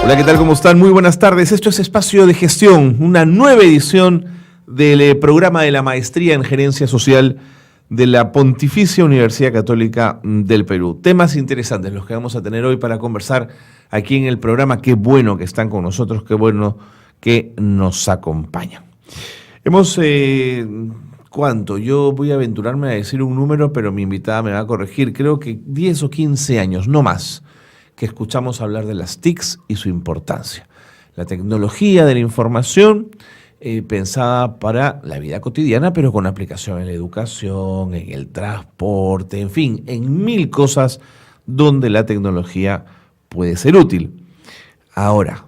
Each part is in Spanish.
Hola, ¿qué tal? ¿Cómo están? Muy buenas tardes. Esto es Espacio de Gestión, una nueva edición del programa de la Maestría en Gerencia Social de la Pontificia Universidad Católica del Perú. Temas interesantes los que vamos a tener hoy para conversar aquí en el programa. Qué bueno que están con nosotros, qué bueno que nos acompañan. Hemos, ¿cuánto? Yo voy a aventurarme a decir un número, pero mi invitada me va a corregir. Creo que 10 o 15 años, no más, que escuchamos hablar de las TICs y su importancia. La tecnología de la información pensada para la vida cotidiana, pero con aplicación en la educación, en el transporte, en fin, en mil cosas donde la tecnología puede ser útil. Ahora,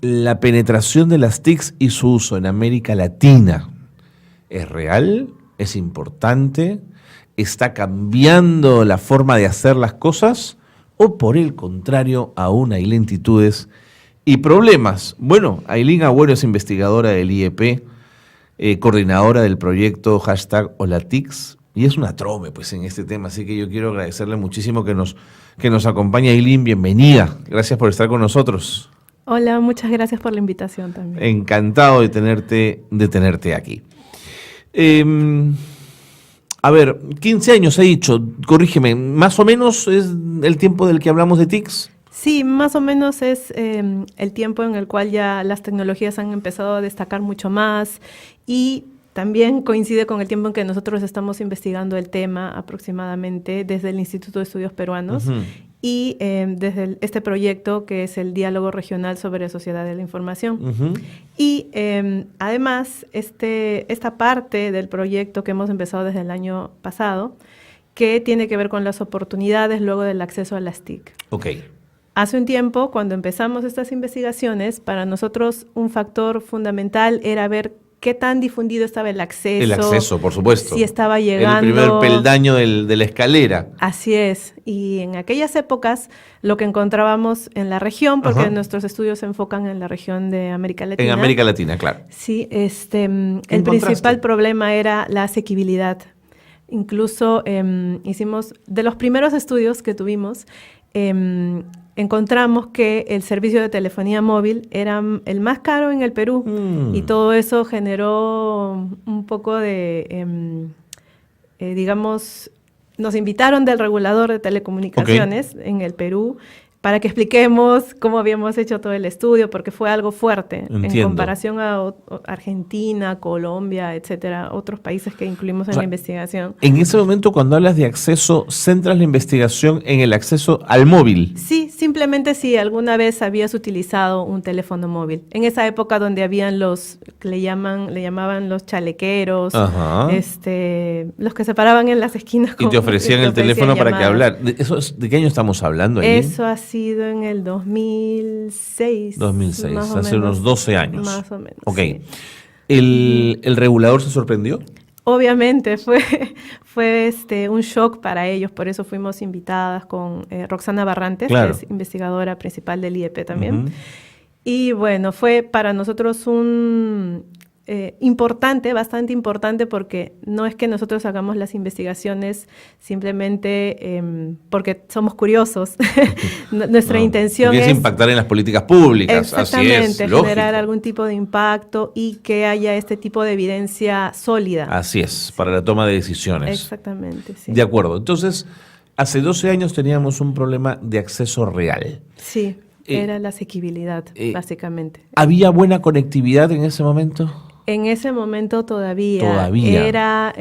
la penetración de las TICs y su uso en América Latina, ¿es real? ¿Es importante? ¿Está cambiando la forma de hacer las cosas? ¿O por el contrario, aún hay lentitudes y problemas? Bueno, Aylin Agüero es investigadora del IEP, coordinadora del proyecto #HolaTICs, y es una trome pues en este tema, así que yo quiero agradecerle muchísimo que nos acompañe. Aylin, bienvenida, gracias por estar con nosotros. Hola, muchas gracias por la invitación también. Encantado de tenerte aquí. A ver, 15 años he dicho, corrígeme, ¿más o menos es el tiempo del que hablamos de TICs? Sí, más o menos es el tiempo en el cual ya las tecnologías han empezado a destacar mucho más, y también coincide con el tiempo en que nosotros estamos investigando el tema aproximadamente desde el Instituto de Estudios Peruanos. Uh-huh. Y desde este proyecto que es el Diálogo Regional sobre Sociedad de la Información. Uh-huh. Y además esta parte del proyecto que hemos empezado desde el año pasado, que tiene que ver con las oportunidades luego del acceso a las TIC. Okay. Hace un tiempo, cuando empezamos estas investigaciones, para nosotros un factor fundamental era ver qué tan difundido estaba el acceso. El acceso, por supuesto. Si estaba llegando. El primer peldaño de la escalera. Así es. Y en aquellas épocas, lo que encontrábamos en la región, porque Ajá. nuestros estudios se enfocan en la región de América Latina. En América Latina, claro. Sí, el principal problema era la asequibilidad. Incluso hicimos, de los primeros estudios que tuvimos, encontramos que el servicio de telefonía móvil era el más caro en el Perú, y todo eso generó un poco de, digamos, nos invitaron del regulador de telecomunicaciones en el Perú para que expliquemos cómo habíamos hecho todo el estudio, porque fue algo fuerte. Entiendo. En comparación a Argentina, Colombia, etcétera, otros países que incluimos en la investigación. En ese momento, cuando hablas de acceso, ¿centras la investigación en el acceso al móvil? Sí, simplemente si alguna vez habías utilizado un teléfono móvil. En esa época donde habían los, le llamaban los chalequeros, los que se paraban en las esquinas. Y te ofrecían el teléfono para que hablar. ¿De qué año estamos hablando? Eso ha sido en el 2006. 2006, hace unos 12 años. Más o menos. Ok. Sí. ¿El regulador se sorprendió? Obviamente, fue un shock para ellos, por eso fuimos invitadas con Roxana Barrantes, claro, que es investigadora principal del IEP también. Uh-huh. Y bueno, fue para nosotros bastante importante, porque no es que nosotros hagamos las investigaciones simplemente porque somos curiosos. Nuestra intención es impactar en las políticas públicas. Exactamente, así es, generar algún tipo de impacto y que haya este tipo de evidencia sólida. Así es, para la toma de decisiones. Exactamente, sí. De acuerdo. Entonces, hace 12 años teníamos un problema de acceso real. Sí, era la asequibilidad, básicamente. ¿Había buena conectividad en ese momento? En ese momento todavía. Era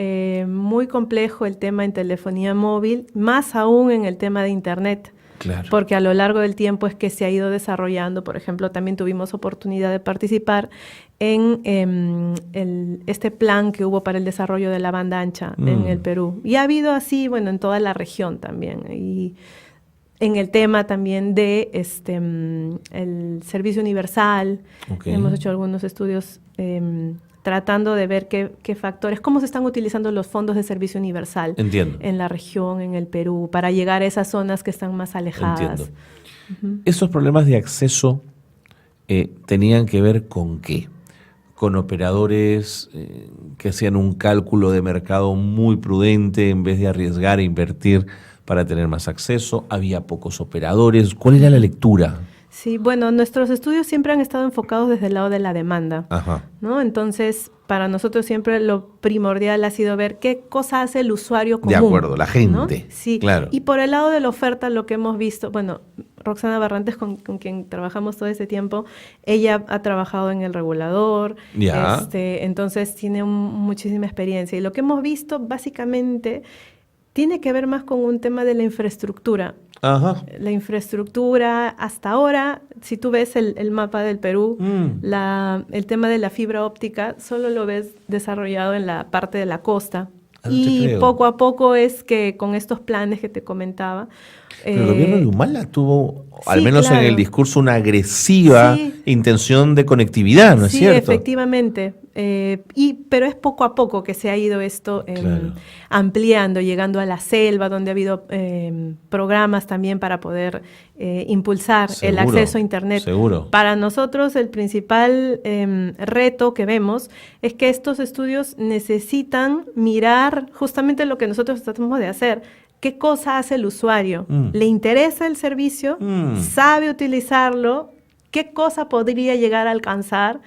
muy complejo el tema en telefonía móvil, más aún en el tema de Internet. Claro. Porque a lo largo del tiempo es que se ha ido desarrollando. Por ejemplo, también tuvimos oportunidad de participar en este plan que hubo para el desarrollo de la banda ancha en el Perú. Y ha habido así, bueno, en toda la región también. Y en el tema también de el servicio universal. Okay. Hemos hecho algunos estudios tratando de ver qué factores, cómo se están utilizando los fondos de servicio universal. Entiendo. En la región, en el Perú, para llegar a esas zonas que están más alejadas. Entiendo. Uh-huh. ¿Esos problemas de acceso tenían que ver con qué? ¿Con operadores que hacían un cálculo de mercado muy prudente en vez de arriesgar e invertir para tener más acceso? ¿Había pocos operadores? ¿Cuál era la lectura? Sí, bueno, nuestros estudios siempre han estado enfocados desde el lado de la demanda, ¿no? Entonces, para nosotros siempre lo primordial ha sido ver qué cosa hace el usuario común. De acuerdo, la gente. ¿No? Sí, claro. Y por el lado de la oferta, lo que hemos visto, bueno, Roxana Barrantes, con quien trabajamos todo este tiempo, ella ha trabajado en el regulador, entonces tiene muchísima experiencia. Y lo que hemos visto, básicamente, tiene que ver más con un tema de la infraestructura. La infraestructura, hasta ahora, si tú ves el mapa del Perú, el tema de la fibra óptica solo lo ves desarrollado en la parte de la costa. Y poco a poco es que con estos planes que te comentaba... Pero el gobierno de Humala tuvo, al menos en el discurso, una agresiva intención de conectividad, ¿no es cierto? Sí, efectivamente. Pero es poco a poco que se ha ido esto ampliando, llegando a la selva, donde ha habido programas también para poder impulsar el acceso a Internet. Seguro. Para nosotros el principal reto que vemos es que estos estudios necesitan mirar justamente lo que nosotros tratamos de hacer. ¿Qué cosa hace el usuario? ¿Le interesa el servicio? ¿Sabe utilizarlo? ¿Qué cosa podría llegar a alcanzar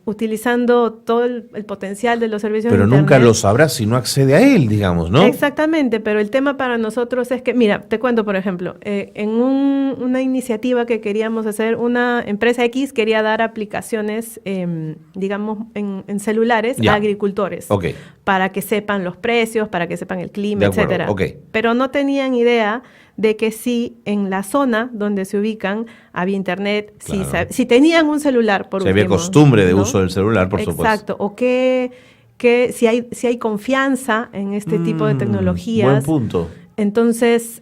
utilizando todo el potencial de los servicios de Internet? Pero nunca lo sabrá si no accede a él, digamos, ¿no? Exactamente, pero el tema para nosotros es que, mira, te cuento, por ejemplo, en una iniciativa que queríamos hacer, una empresa X quería dar aplicaciones, digamos, en celulares a agricultores, para que sepan los precios, para que sepan el clima, etcétera. Pero no tenían idea de que si en la zona donde se ubican había Internet, si tenían un celular, por último. Había costumbre de uso del celular, por supuesto. Exacto, o que si hay confianza en este tipo de tecnologías. Buen punto. Entonces,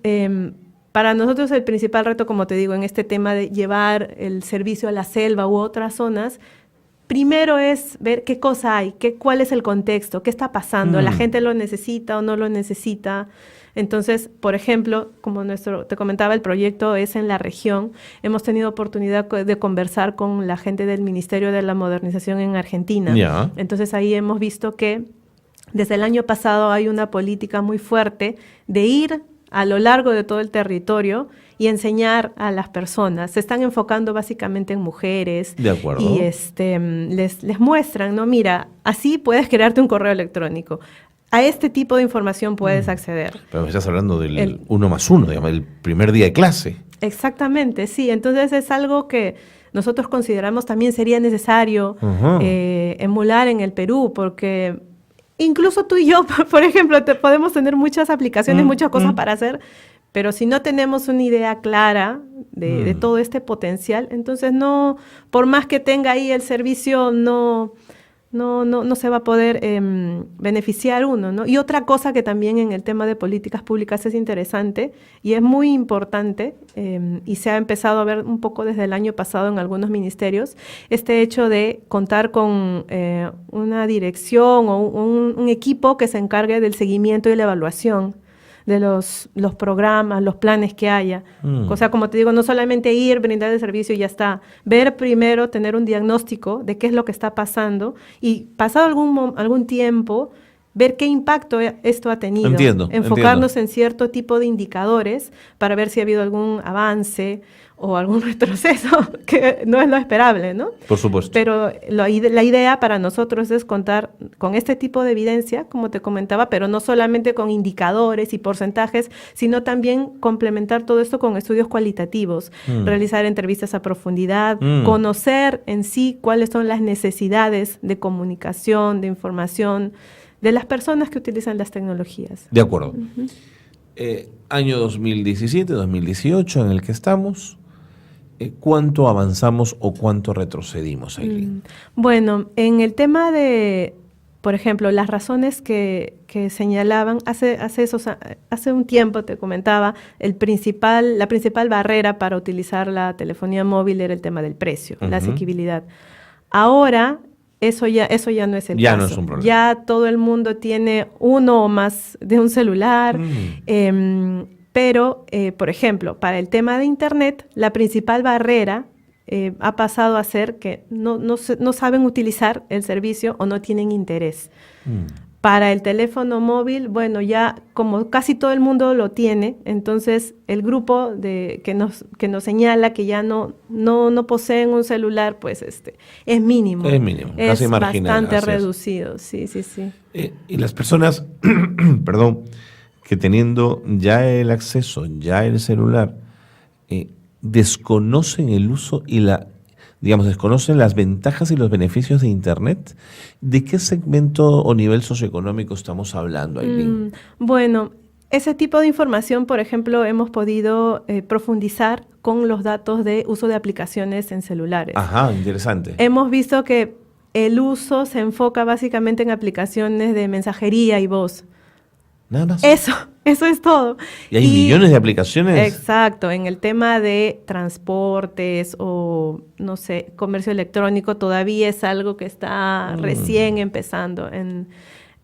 para nosotros el principal reto, como te digo, en este tema de llevar el servicio a la selva u otras zonas, primero es ver qué cosa hay, cuál es el contexto, qué está pasando, la gente lo necesita o no lo necesita. Entonces, por ejemplo, como te comentaba, el proyecto es en la región. Hemos tenido oportunidad de conversar con la gente del Ministerio de la Modernización en Argentina. Entonces, ahí hemos visto que desde el año pasado hay una política muy fuerte de ir a lo largo de todo el territorio y enseñar a las personas. Se están enfocando básicamente en mujeres. De acuerdo. Y les muestran, ¿no? Mira, así puedes crearte un correo electrónico. A este tipo de información puedes acceder. Pero me estás hablando del 1+1, digamos, el primer día de clase. Exactamente, sí. Entonces es algo que nosotros consideramos también sería necesario emular en el Perú, porque incluso tú y yo, por ejemplo, podemos tener muchas aplicaciones, muchas cosas para hacer, pero si no tenemos una idea clara de todo este potencial, entonces no, por más que tenga ahí el servicio, no se va a poder beneficiar uno, ¿no? Y otra cosa que también en el tema de políticas públicas es interesante y es muy importante, y se ha empezado a ver un poco desde el año pasado en algunos ministerios, este hecho de contar con una dirección o un equipo que se encargue del seguimiento y la evaluación de los programas, los planes que haya. O sea, como te digo, no solamente ir, brindar el servicio y ya está. Ver primero, tener un diagnóstico de qué es lo que está pasando y pasado algún tiempo, ver qué impacto esto ha tenido. Enfocarnos en cierto tipo de indicadores para ver si ha habido algún avance o algún retroceso, que no es lo esperable, ¿no? Por supuesto. Pero la idea para nosotros es contar con este tipo de evidencia, como te comentaba, pero no solamente con indicadores y porcentajes, sino también complementar todo esto con estudios cualitativos, realizar entrevistas a profundidad, conocer en sí cuáles son las necesidades de comunicación, de información, de las personas que utilizan las tecnologías. De acuerdo. Año 2017, 2018 en el que estamos. ¿Cuánto avanzamos o cuánto retrocedimos, Aylin? Bueno, en el tema de, por ejemplo, las razones que señalaban, hace un tiempo te comentaba, la principal barrera para utilizar la telefonía móvil era el tema del precio, la asequibilidad. Ahora, eso ya no es el caso. Ya no es un problema. Ya todo el mundo tiene uno o más de un celular. Pero, por ejemplo, para el tema de Internet, la principal barrera ha pasado a ser que no saben utilizar el servicio o no tienen interés. Para el teléfono móvil, bueno, ya como casi todo el mundo lo tiene, entonces el grupo que nos señala que ya no poseen un celular, pues es mínimo. Es mínimo, casi marginal. Bastante reducido, sí. Y las personas, perdón, que teniendo ya el acceso, ya el celular, desconocen el uso y desconocen las ventajas y los beneficios de Internet. ¿De qué segmento o nivel socioeconómico estamos hablando, Aylin? Bueno, ese tipo de información, por ejemplo, hemos podido profundizar con los datos de uso de aplicaciones en celulares. Ajá, interesante. Hemos visto que el uso se enfoca básicamente en aplicaciones de mensajería y voz. Nada más. Eso es todo. Y hay millones de aplicaciones. Exacto. En el tema de transportes o, no sé, comercio electrónico, todavía es algo que está recién empezando en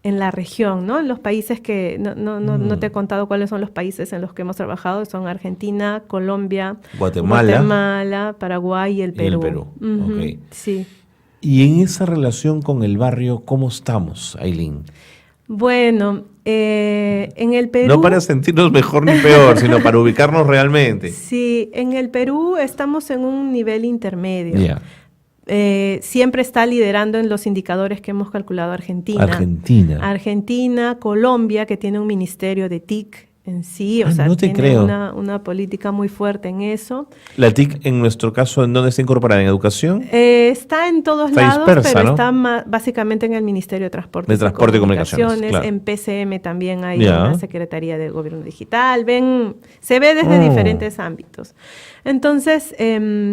la región, ¿no? En los países que, no te he contado cuáles son los países en los que hemos trabajado, son Argentina, Colombia, Guatemala, Paraguay y el Perú. Okay. Sí. Y en esa relación con el barrio, ¿cómo estamos, Aylin? Bueno, en el Perú... No para sentirnos mejor ni peor, sino para ubicarnos realmente. Sí, en el Perú estamos en un nivel intermedio. Yeah. Siempre está liderando en los indicadores que hemos calculado Argentina, Colombia, que tiene un ministerio de TIC en sí, tiene una política muy fuerte en eso. ¿La TIC, en nuestro caso, en dónde está incorporada? ¿En educación? Está en todos lados, dispersa, pero ¿no? Está básicamente en el Ministerio de Transporte y Comunicaciones. Claro. En PCM también hay una Secretaría de Gobierno Digital. Se ve desde diferentes ámbitos. Entonces,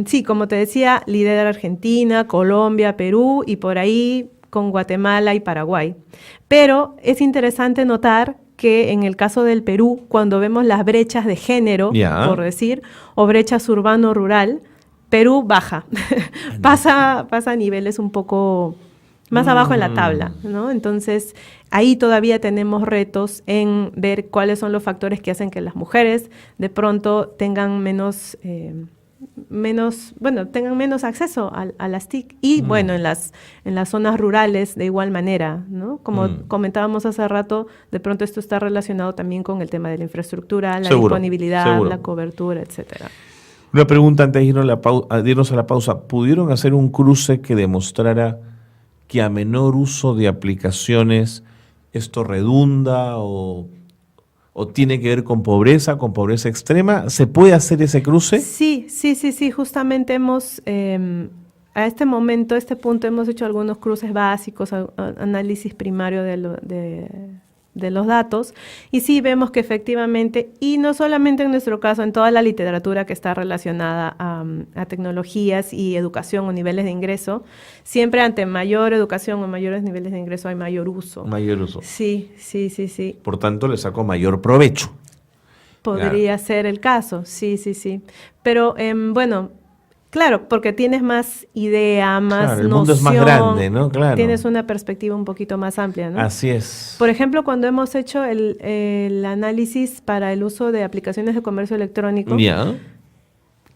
sí, como te decía, lidera Argentina, Colombia, Perú y por ahí con Guatemala y Paraguay. Pero es interesante notar que en el caso del Perú, cuando vemos las brechas de género, por decir, o brechas urbano-rural, Perú baja, pasa a niveles un poco más abajo en la tabla, ¿no? Entonces, ahí todavía tenemos retos en ver cuáles son los factores que hacen que las mujeres de pronto tengan menos acceso a las TIC y bueno, en las zonas rurales de igual manera, ¿no? Como comentábamos hace rato, de pronto esto está relacionado también con el tema de la infraestructura, la disponibilidad, la cobertura, etcétera. Una pregunta antes de irnos a la pausa. ¿Pudieron hacer un cruce que demostrara que a menor uso de aplicaciones esto redunda o tiene que ver con pobreza extrema? ¿Se puede hacer ese cruce? Sí. Justamente hemos, a este punto, hemos hecho algunos cruces básicos, análisis primario de los datos, y sí vemos que efectivamente, y no solamente en nuestro caso, en toda la literatura que está relacionada a tecnologías y educación o niveles de ingreso, siempre ante mayor educación o mayores niveles de ingreso hay mayor uso. Mayor uso. Sí. Por tanto, le saco mayor provecho. Podría ser el caso, sí. Pero, bueno, claro, porque tienes más idea, más el noción. mundo es más grande, ¿no? Claro. Tienes una perspectiva un poquito más amplia, ¿no? Así es. Por ejemplo, cuando hemos hecho el análisis para el uso de aplicaciones de comercio electrónico,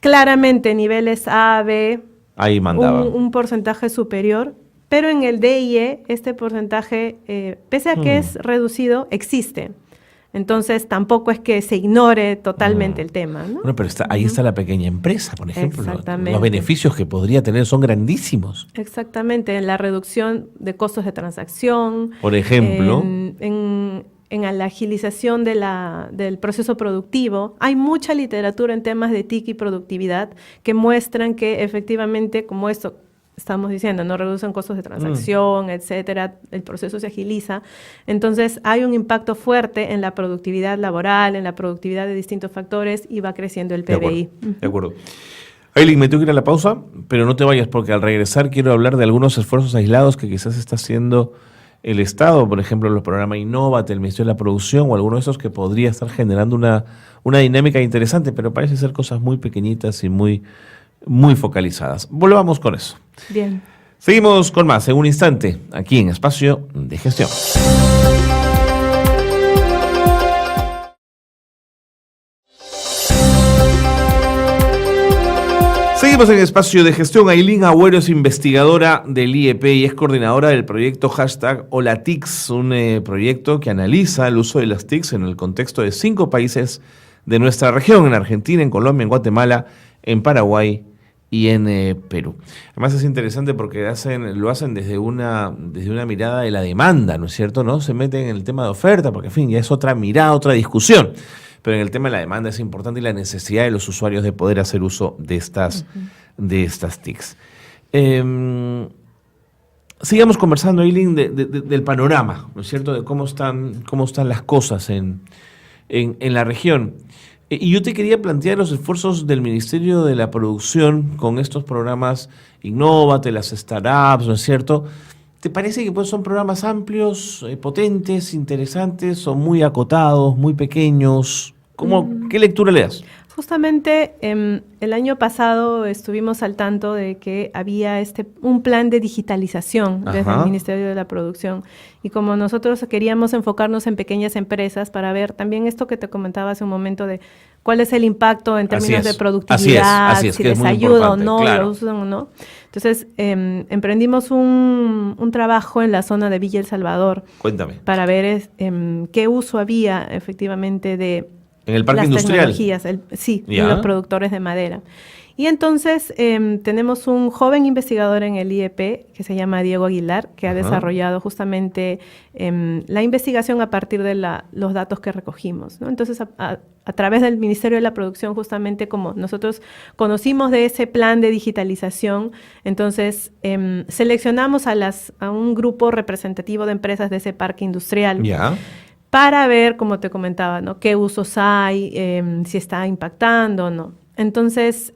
claramente niveles A, B, ahí mandaba un porcentaje superior, pero en el D y E este porcentaje, pese a que es reducido, existe. Entonces, tampoco es que se ignore totalmente el tema, ¿no? Bueno, pero ahí está la pequeña empresa, por ejemplo. Exactamente. Los beneficios que podría tener son grandísimos. Exactamente, en la reducción de costos de transacción. Por ejemplo. En la agilización del proceso productivo. Hay mucha literatura en temas de TIC y productividad que muestran que efectivamente, como esto estamos diciendo, no reducen costos de transacción, etcétera, el proceso se agiliza. Entonces, hay un impacto fuerte en la productividad laboral, en la productividad de distintos factores y va creciendo el PBI. De acuerdo. Aylin, me tengo que ir a la pausa, pero no te vayas porque al regresar quiero hablar de algunos esfuerzos aislados que quizás está haciendo el Estado, por ejemplo, los programas Innovate, el Ministerio de la Producción o alguno de esos que podría estar generando una dinámica interesante, pero parece ser cosas muy pequeñitas y muy focalizadas. Volvamos con eso. Bien. Seguimos con más en un instante, aquí en Espacio de Gestión. Seguimos en Espacio de Gestión. Aylin Agüero es investigadora del IEP y es coordinadora del proyecto #HolaTICs, un proyecto que analiza el uso de las TICs en el contexto de 5 países de nuestra región, en Argentina, en Colombia, en Guatemala, en Paraguay y en Perú. Además es interesante porque lo hacen desde una mirada de la demanda, ¿no es cierto? No se meten en el tema de oferta, porque en fin, ya es otra mirada, otra discusión. Pero en el tema de la demanda es importante y la necesidad de los usuarios de poder hacer uso de estas TICs. Sigamos conversando, Aylin, del panorama, ¿no es cierto? De cómo están las cosas en la región. Y yo te quería plantear los esfuerzos del Ministerio de la Producción con estos programas Innóvate, las startups, ¿no es cierto? ¿Te parece que pues son programas amplios, potentes, interesantes, o muy acotados, muy pequeños? ¿Qué lectura le das? Justamente el año pasado estuvimos al tanto de que había un plan de digitalización desde el Ministerio de la Producción. Y como nosotros queríamos enfocarnos en pequeñas empresas para ver también esto que te comentaba hace un momento de cuál es el impacto en términos de productividad, así es, si les ayuda o no, claro. lo usan o no. Entonces, emprendimos un trabajo en la zona de Villa El Salvador. Cuéntame. Para ver qué uso había efectivamente de ¿En el parque industrial? Tecnologías, los productores de madera. Y entonces tenemos un joven investigador en el IEP que se llama Diego Aguilar, que ha desarrollado justamente la investigación a partir de los datos que recogimos, ¿no? Entonces, a través del Ministerio de la Producción, justamente como nosotros conocimos de ese plan de digitalización, entonces seleccionamos a un grupo representativo de empresas de ese parque industrial. Para ver, como te comentaba, ¿no?, qué usos hay, si está impactando o no. Entonces,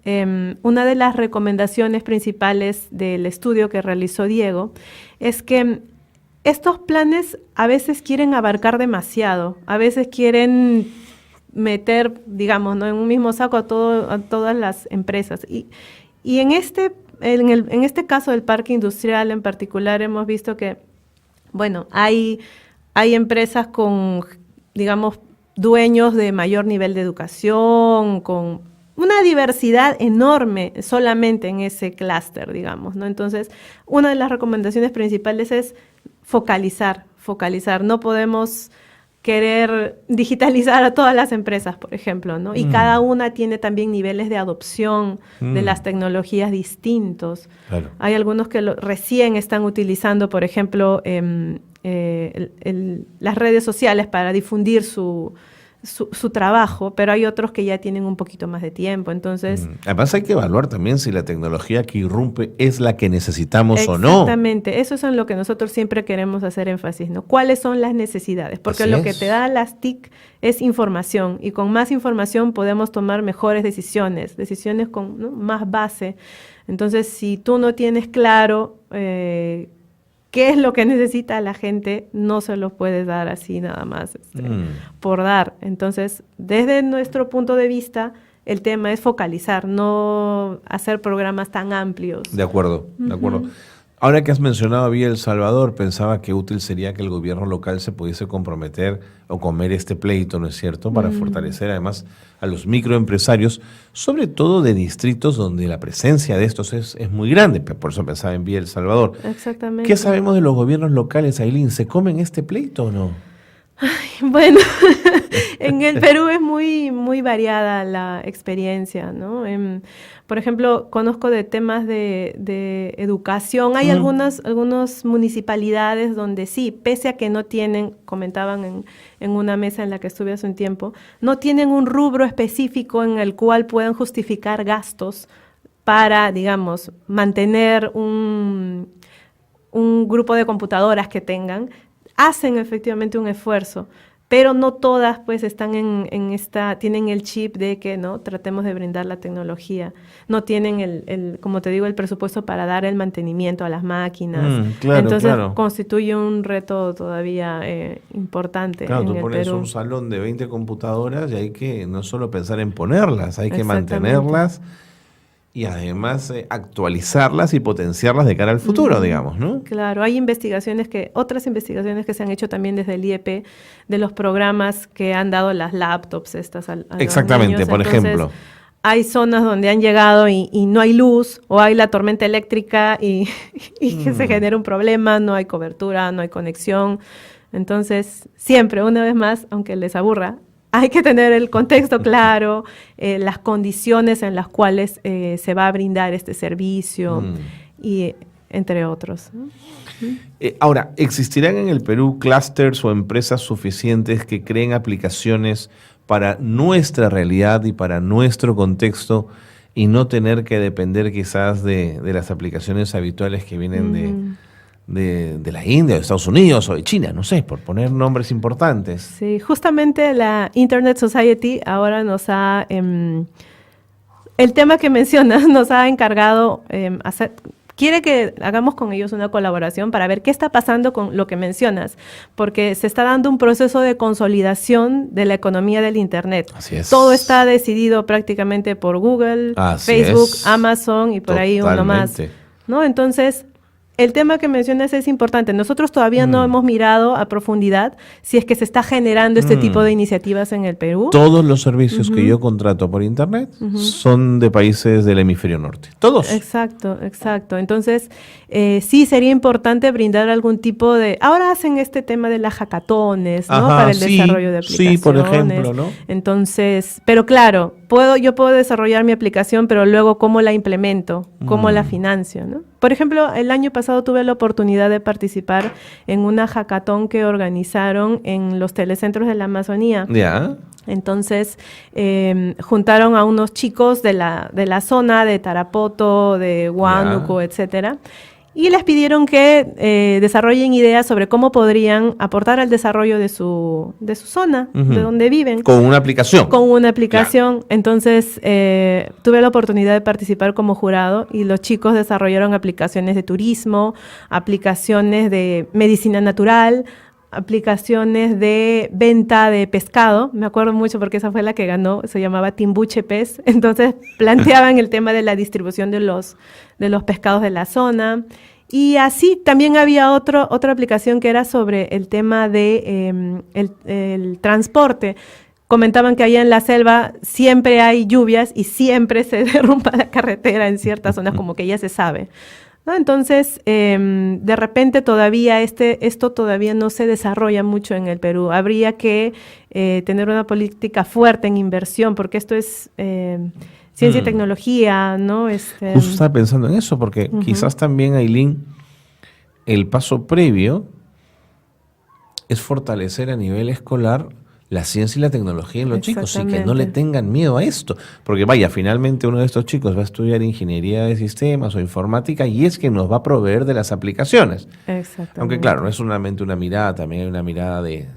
una de las recomendaciones principales del estudio que realizó Diego es que estos planes a veces quieren abarcar demasiado, a veces quieren meter, digamos, ¿no?, en un mismo saco a todas las empresas. Y en este caso del parque industrial en particular hemos visto que, bueno, hay empresas con, digamos, dueños de mayor nivel de educación, con una diversidad enorme solamente en ese clúster, digamos, ¿no? Entonces, una de las recomendaciones principales es focalizar. No podemos querer digitalizar a todas las empresas, por ejemplo, ¿no? Y cada una tiene también niveles de adopción de las tecnologías distintos. Claro. Hay algunos que recién están utilizando, por ejemplo, las redes sociales para difundir su trabajo, pero hay otros que ya tienen un poquito más de tiempo, entonces... Además hay que evaluar también si la tecnología que irrumpe es la que necesitamos o no. Exactamente, eso es en lo que nosotros siempre queremos hacer énfasis, ¿no? ¿Cuáles son las necesidades? Porque lo que te da las TIC es información, y con más información podemos tomar mejores decisiones con, ¿no?, más base. Entonces, si tú no tienes claro qué es lo que necesita la gente, no se lo puedes dar así nada más por dar. Entonces, desde nuestro punto de vista, el tema es focalizar, no hacer programas tan amplios. De acuerdo, de acuerdo. Ahora que has mencionado a Villa El Salvador, pensaba que útil sería que el gobierno local se pudiese comprometer o comer este pleito, ¿no es cierto?, para fortalecer además a los microempresarios, sobre todo de distritos donde la presencia de estos es muy grande. Por eso pensaba en Villa El Salvador. Exactamente. ¿Qué sabemos de los gobiernos locales, Aylin? ¿Se comen este pleito o no? Ay, bueno, en el Perú es muy, muy variada la experiencia, ¿no? Por ejemplo, conozco de temas de educación. Hay algunas municipalidades donde sí, pese a que no tienen, comentaban en una mesa en la que estuve hace un tiempo, no tienen un rubro específico en el cual puedan justificar gastos para, digamos, mantener un grupo de computadoras que tengan. Hacen efectivamente un esfuerzo, pero no todas pues están tienen el chip de que no tratemos de brindar la tecnología, no tienen como te digo, el presupuesto para dar el mantenimiento a las máquinas. Entonces constituye un reto todavía importante. Claro, en tú el pones Perú. Un salón de 20 computadoras y hay que no solo pensar en ponerlas, hay que mantenerlas y además actualizarlas y potenciarlas de cara al futuro, digamos, ¿no? Claro, hay otras investigaciones que se han hecho también desde el IEP, de los programas que han dado las laptops estas a Exactamente, los niños. por Entonces, ejemplo. hay zonas donde han llegado y no hay luz, o hay la tormenta eléctrica y que se genera un problema, no hay cobertura, no hay conexión. Entonces, siempre, una vez más, aunque les aburra, hay que tener el contexto claro, las condiciones en las cuales se va a brindar este servicio, y entre otros. Ahora, ¿existirán en el Perú clústeres o empresas suficientes que creen aplicaciones para nuestra realidad y para nuestro contexto y no tener que depender quizás de las aplicaciones habituales que vienen de la India, de Estados Unidos o de China, no sé, por poner nombres importantes? Sí, justamente la Internet Society ahora nos ha, el tema que mencionas, nos ha encargado quiere que hagamos con ellos una colaboración para ver qué está pasando con lo que mencionas, porque se está dando un proceso de consolidación de la economía del Internet. Así es. Todo está decidido prácticamente por Google, Facebook, Amazon y por ahí uno más, ¿no? Entonces, el tema que mencionas es importante. Nosotros todavía no hemos mirado a profundidad si es que se está generando este tipo de iniciativas en el Perú. Todos los servicios que yo contrato por Internet son de países del hemisferio norte. Todos. Exacto. Entonces, sí sería importante brindar algún tipo de... Ahora hacen este tema de las hackatones, ¿no? Para el desarrollo de aplicaciones. Sí, por ejemplo, ¿no? Entonces, pero claro, yo puedo desarrollar mi aplicación, pero luego ¿cómo la implemento? ¿Cómo la financio, no? Por ejemplo, el año pasado tuve la oportunidad de participar en una hackatón que organizaron en los telecentros de la Amazonía. Ya. Entonces, juntaron a unos chicos de la zona de Tarapoto, de Huánuco, etcétera, y les pidieron que desarrollen ideas sobre cómo podrían aportar al desarrollo de su zona, de donde viven. Con una aplicación. Con una aplicación. Claro. Entonces, tuve la oportunidad de participar como jurado y los chicos desarrollaron aplicaciones de turismo, aplicaciones de medicina natural, aplicaciones de venta de pescado. Me acuerdo mucho porque esa fue la que ganó, se llamaba Timbuche Pez. Entonces planteaban el tema de la distribución de los pescados de la zona. Y así también había otra aplicación que era sobre el tema de el transporte. Comentaban que allá en la selva siempre hay lluvias y siempre se derrumba la carretera en ciertas zonas, como que ya se sabe, ¿no? Entonces, de repente todavía esto todavía no se desarrolla mucho en el Perú. Habría que tener una política fuerte en inversión, porque esto es ciencia y tecnología, ¿no? Justo estaba pensando en eso, porque quizás también, Ailín, el paso previo es fortalecer a nivel escolar la ciencia y la tecnología en los chicos y que no le tengan miedo a esto. Porque vaya, finalmente uno de estos chicos va a estudiar ingeniería de sistemas o informática y es quien nos va a proveer de las aplicaciones. Exactamente. Aunque claro, no es solamente una mirada, también hay una mirada de,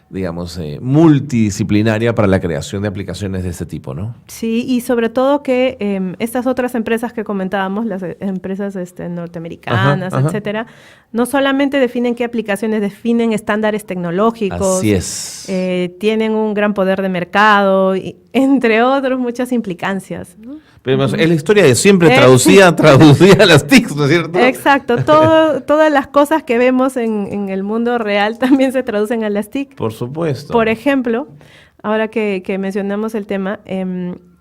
digamos, multidisciplinaria para la creación de aplicaciones de este tipo, ¿no? Sí, y sobre todo que estas otras empresas que comentábamos, las empresas norteamericanas, etcétera, no solamente definen qué aplicaciones, definen estándares tecnológicos. Así es. Tienen un gran poder de mercado, y, entre otros, muchas implicancias, ¿no? Pero es la historia de siempre traducida a las TICs, ¿no es cierto? Exacto. Todas las cosas que vemos en el mundo real también se traducen a las TIC. Por supuesto. Por ejemplo, ahora que mencionamos el tema,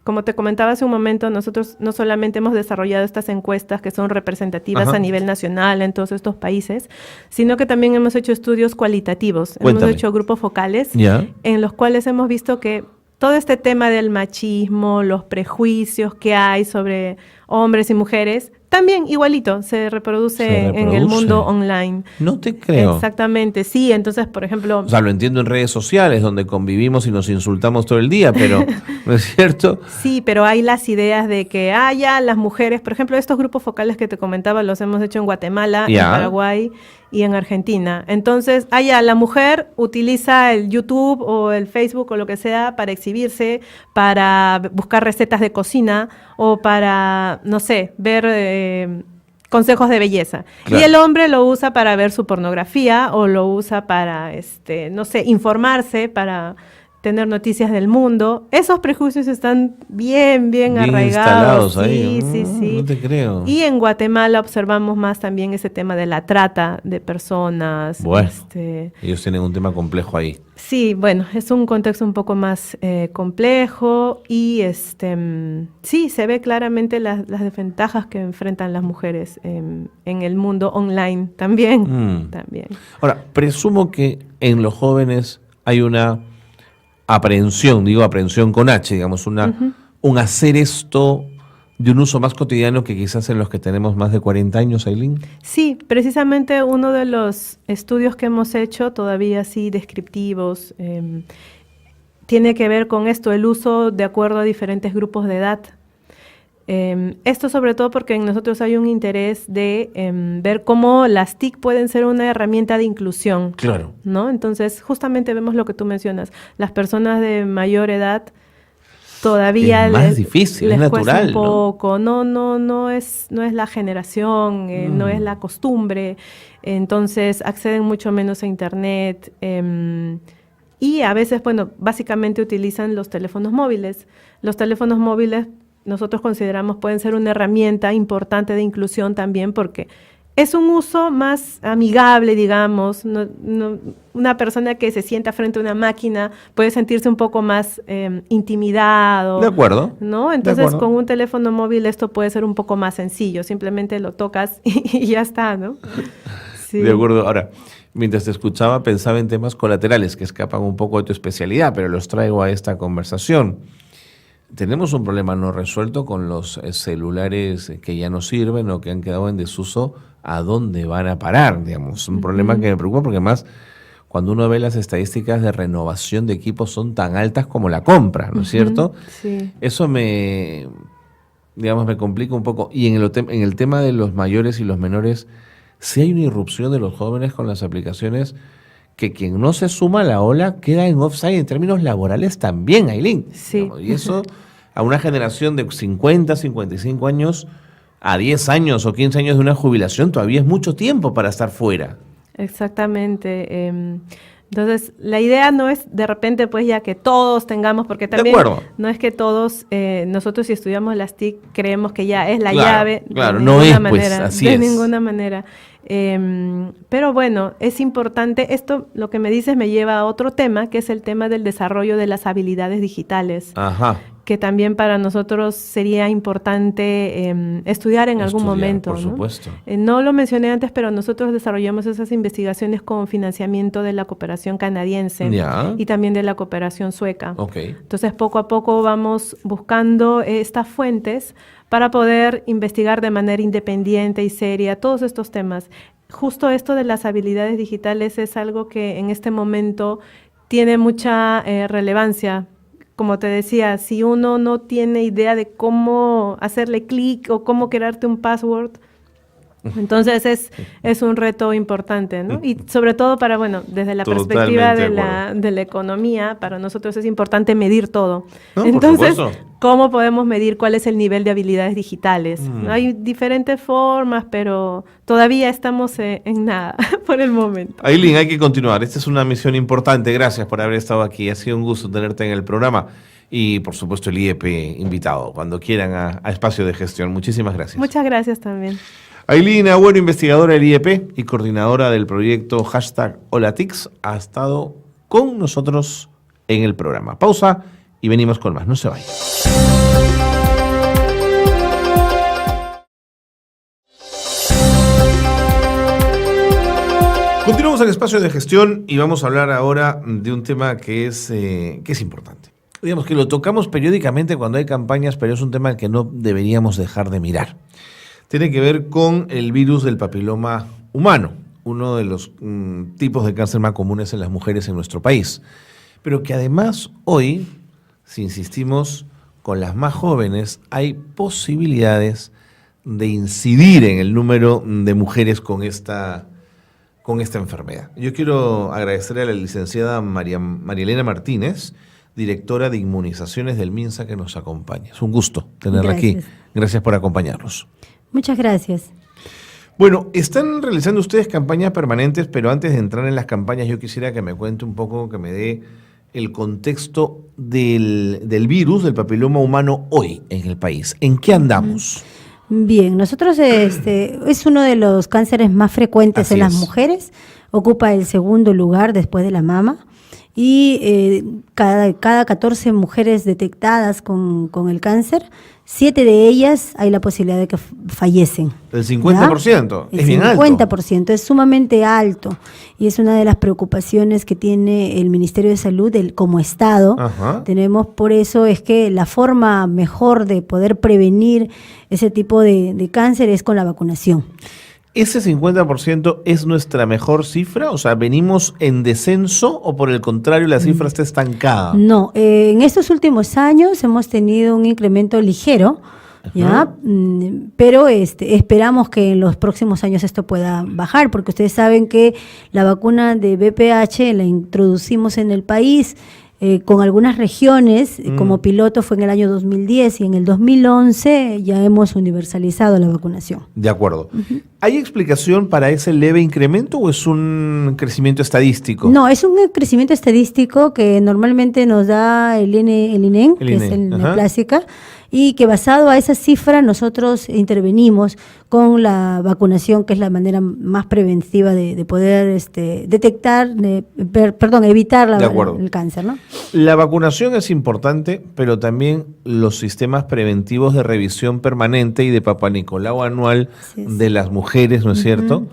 como te comentaba hace un momento, nosotros no solamente hemos desarrollado estas encuestas que son representativas a nivel nacional en todos estos países, sino que también hemos hecho estudios cualitativos. Cuéntame. Hemos hecho grupos focales en los cuales hemos visto que todo este tema del machismo, los prejuicios que hay sobre hombres y mujeres, también igualito se reproduce en el mundo online. No te creo. Exactamente, sí. Entonces, por ejemplo... O sea, lo entiendo en redes sociales, donde convivimos y nos insultamos todo el día, pero ¿no es cierto? Sí, pero hay las ideas de que, ya las mujeres, por ejemplo, estos grupos focales que te comentaba, los hemos hecho en Guatemala, en Paraguay y en Argentina. Entonces, la mujer utiliza el YouTube o el Facebook o lo que sea para exhibirse, para buscar recetas de cocina o para, no sé, ver consejos de belleza. Claro. Y el hombre lo usa para ver su pornografía o lo usa para, no sé, informarse, para tener noticias del mundo. Esos prejuicios están bien arraigados. Instalados ahí. Sí. No te creo. Y en Guatemala observamos más también ese tema de la trata de personas. Bueno, ellos tienen un tema complejo ahí. Sí, bueno, es un contexto un poco más complejo y sí, se ve claramente las desventajas que enfrentan las mujeres en el mundo online también. Ahora, presumo que en los jóvenes hay una aprehensión con H, digamos, un hacer esto de un uso más cotidiano que quizás en los que tenemos más de 40 años, Aylin. Sí, precisamente uno de los estudios que hemos hecho, todavía así descriptivos, tiene que ver con esto, el uso de acuerdo a diferentes grupos de edad. Esto sobre todo porque en nosotros hay un interés de ver cómo las TIC pueden ser una herramienta de inclusión. Claro. ¿No? Entonces, justamente vemos lo que tú mencionas. Las personas de mayor edad todavía es más difícil, les es cuesta natural, un poco. No es la generación, no es la costumbre. Entonces, acceden mucho menos a Internet. Y a veces, bueno, básicamente utilizan los teléfonos móviles. Los teléfonos móviles nosotros consideramos pueden ser una herramienta importante de inclusión también porque es un uso más amigable, digamos. Una persona que se sienta frente a una máquina puede sentirse un poco más intimidado. De acuerdo. ¿No? Entonces, con un teléfono móvil esto puede ser un poco más sencillo. Simplemente lo tocas y ya está, ¿no? Sí. De acuerdo. Ahora, mientras te escuchaba, pensaba en temas colaterales que escapan un poco de tu especialidad, pero los traigo a esta conversación. Tenemos un problema no resuelto con los celulares que ya no sirven o que han quedado en desuso. ¿A dónde van a parar? Digamos, un problema que me preocupa porque además cuando uno ve las estadísticas de renovación de equipos son tan altas como la compra, ¿no es cierto? Sí. Eso me complica un poco. Y en el tema de los mayores y los menores, sí hay una irrupción de los jóvenes con las aplicaciones que quien no se suma a la ola queda en offside en términos laborales también, Aylin. Sí. Y eso a una generación de 50, 55 años, a 10 años o 15 años de una jubilación, todavía es mucho tiempo para estar fuera. Exactamente. Entonces, la idea no es de repente pues ya que todos tengamos, porque también no es que todos, nosotros si estudiamos las TIC creemos que ya es la llave. Claro, no es pues así de ninguna manera. Pero bueno, es importante, esto lo que me dices me lleva a otro tema, que es el tema del desarrollo de las habilidades digitales. Ajá. Que también para nosotros sería importante estudiar en algún momento. Por supuesto. No lo mencioné antes, pero nosotros desarrollamos esas investigaciones con financiamiento de la cooperación canadiense y también de la cooperación sueca. Okay. Entonces, poco a poco vamos buscando estas fuentes para poder investigar de manera independiente y seria todos estos temas. Justo esto de las habilidades digitales es algo que en este momento tiene mucha relevancia. Como te decía, si uno no tiene idea de cómo hacerle clic o cómo crearte un password, entonces es un reto importante, ¿no? Y sobre todo para, bueno, desde la perspectiva de la economía, para nosotros es importante medir todo. No, entonces, ¿cómo podemos medir cuál es el nivel de habilidades digitales? Hay diferentes formas, pero todavía estamos en nada por el momento. Aylin, hay que continuar. Esta es una misión importante. Gracias por haber estado aquí. Ha sido un gusto tenerte en el programa. Y, por supuesto, el IEP invitado, cuando quieran, a Espacio de Gestión. Muchísimas gracias. Muchas gracias también. Aylin Agüero, investigadora del IEP y coordinadora del proyecto #HolaTICS, ha estado con nosotros en el programa. Pausa y venimos con más. No se vayan. Continuamos en Espacio de Gestión y vamos a hablar ahora de un tema que es importante. Digamos que lo tocamos periódicamente cuando hay campañas, pero es un tema que no deberíamos dejar de mirar. Tiene que ver con el virus del papiloma humano, uno de los tipos de cáncer más comunes en las mujeres en nuestro país. Pero que además hoy, si insistimos con las más jóvenes, hay posibilidades de incidir en el número de mujeres con esta enfermedad. Yo quiero agradecer a la licenciada María Elena Martínez, directora de inmunizaciones del MINSA, que nos acompaña. Es un gusto tenerla aquí. Gracias por acompañarnos. Muchas gracias. Bueno, están realizando ustedes campañas permanentes, pero antes de entrar en las campañas yo quisiera que me cuente un poco, que me dé el contexto del virus, del papiloma humano hoy en el país. ¿En qué andamos? Bien, nosotros es uno de los cánceres más frecuentes en las mujeres, ocupa el segundo lugar después de la mama. Y cada 14 mujeres detectadas con el cáncer, 7 de ellas hay la posibilidad de que fallecen. ¿El 50%? Es bien alto. El 50%, es sumamente alto. Y es una de las preocupaciones que tiene el Ministerio de Salud como Estado. Ajá. Tenemos, por eso es que la forma mejor de poder prevenir ese tipo de cáncer es con la vacunación. ¿Ese 50% es nuestra mejor cifra? O sea, ¿venimos en descenso o por el contrario la cifra está estancada? No, en estos últimos años hemos tenido un incremento ligero, ¿ya? Pero esperamos que en los próximos años esto pueda bajar, porque ustedes saben que la vacuna de VPH la introducimos en el país con algunas regiones, como piloto fue en el año 2010 y en el 2011 ya hemos universalizado la vacunación. De acuerdo. ¿Hay explicación para ese leve incremento o es un crecimiento estadístico? No, es un crecimiento estadístico que normalmente nos da el INEN, que es el Neoplásica, y que basado a esa cifra nosotros intervenimos con la vacunación, que es la manera más preventiva de poder detectar, evitar el cáncer, ¿no? La vacunación es importante, pero también los sistemas preventivos de revisión permanente y de Papá Nicolau anual de las mujeres, ¿no es cierto?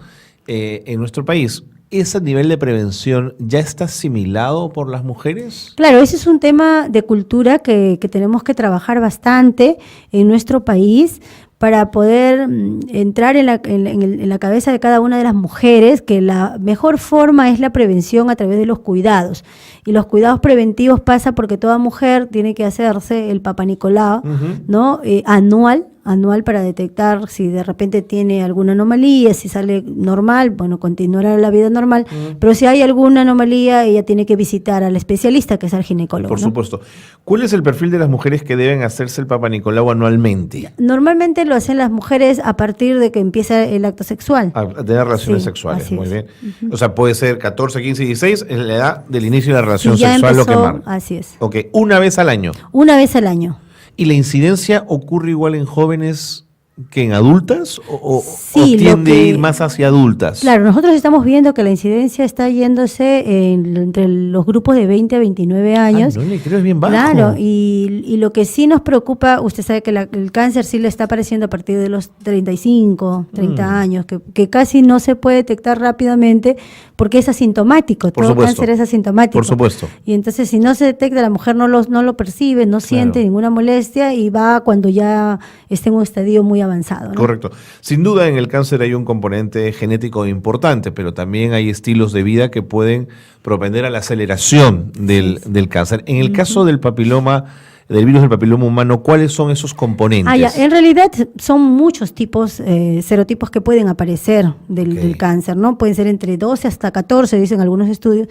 En nuestro país, ¿ese nivel de prevención ya está asimilado por las mujeres? Claro, ese es un tema de cultura que tenemos que trabajar bastante en nuestro país para poder entrar en la cabeza de cada una de las mujeres que la mejor forma es la prevención a través de los cuidados. Y los cuidados preventivos pasa porque toda mujer tiene que hacerse el Papá Nicolau, ¿no? Anual para detectar si de repente tiene alguna anomalía, si sale normal, bueno, continuará la vida normal, pero si hay alguna anomalía, ella tiene que visitar al especialista, que es el ginecólogo. Por supuesto. ¿Cuál es el perfil de las mujeres que deben hacerse el Papá Nicolau anualmente? Normalmente lo hacen las mujeres a partir de que empieza el acto sexual. A tener relaciones sexuales, muy bien. O sea, puede ser 14, 15 y 16, es la edad del inicio de la relación sexual lo que marca. Así es. Ok, una vez al año. Una vez al año. ¿Y la incidencia ocurre igual en jóvenes que en adultas o sí, tiende a ir más hacia adultas? Claro, nosotros estamos viendo que la incidencia está yéndose entre los grupos de 20 a 29 años. No le creo, es bien bajo. Claro, y lo que sí nos preocupa, usted sabe que el cáncer sí le está apareciendo a partir de los 35, 30 años, que casi no se puede detectar rápidamente porque es asintomático. Todo cáncer es asintomático. Por supuesto. Y entonces si no se detecta, la mujer no lo percibe, no siente ninguna molestia y va cuando ya esté en un estadio muy avanzado, ¿no? Correcto. Sin duda en el cáncer hay un componente genético importante, pero también hay estilos de vida que pueden propender a la aceleración del cáncer. En el caso del papiloma, del virus del papiloma humano, ¿cuáles son esos componentes? En realidad son muchos tipos, serotipos que pueden aparecer del cáncer, ¿no? Pueden ser entre 12 hasta 14, dicen algunos estudios.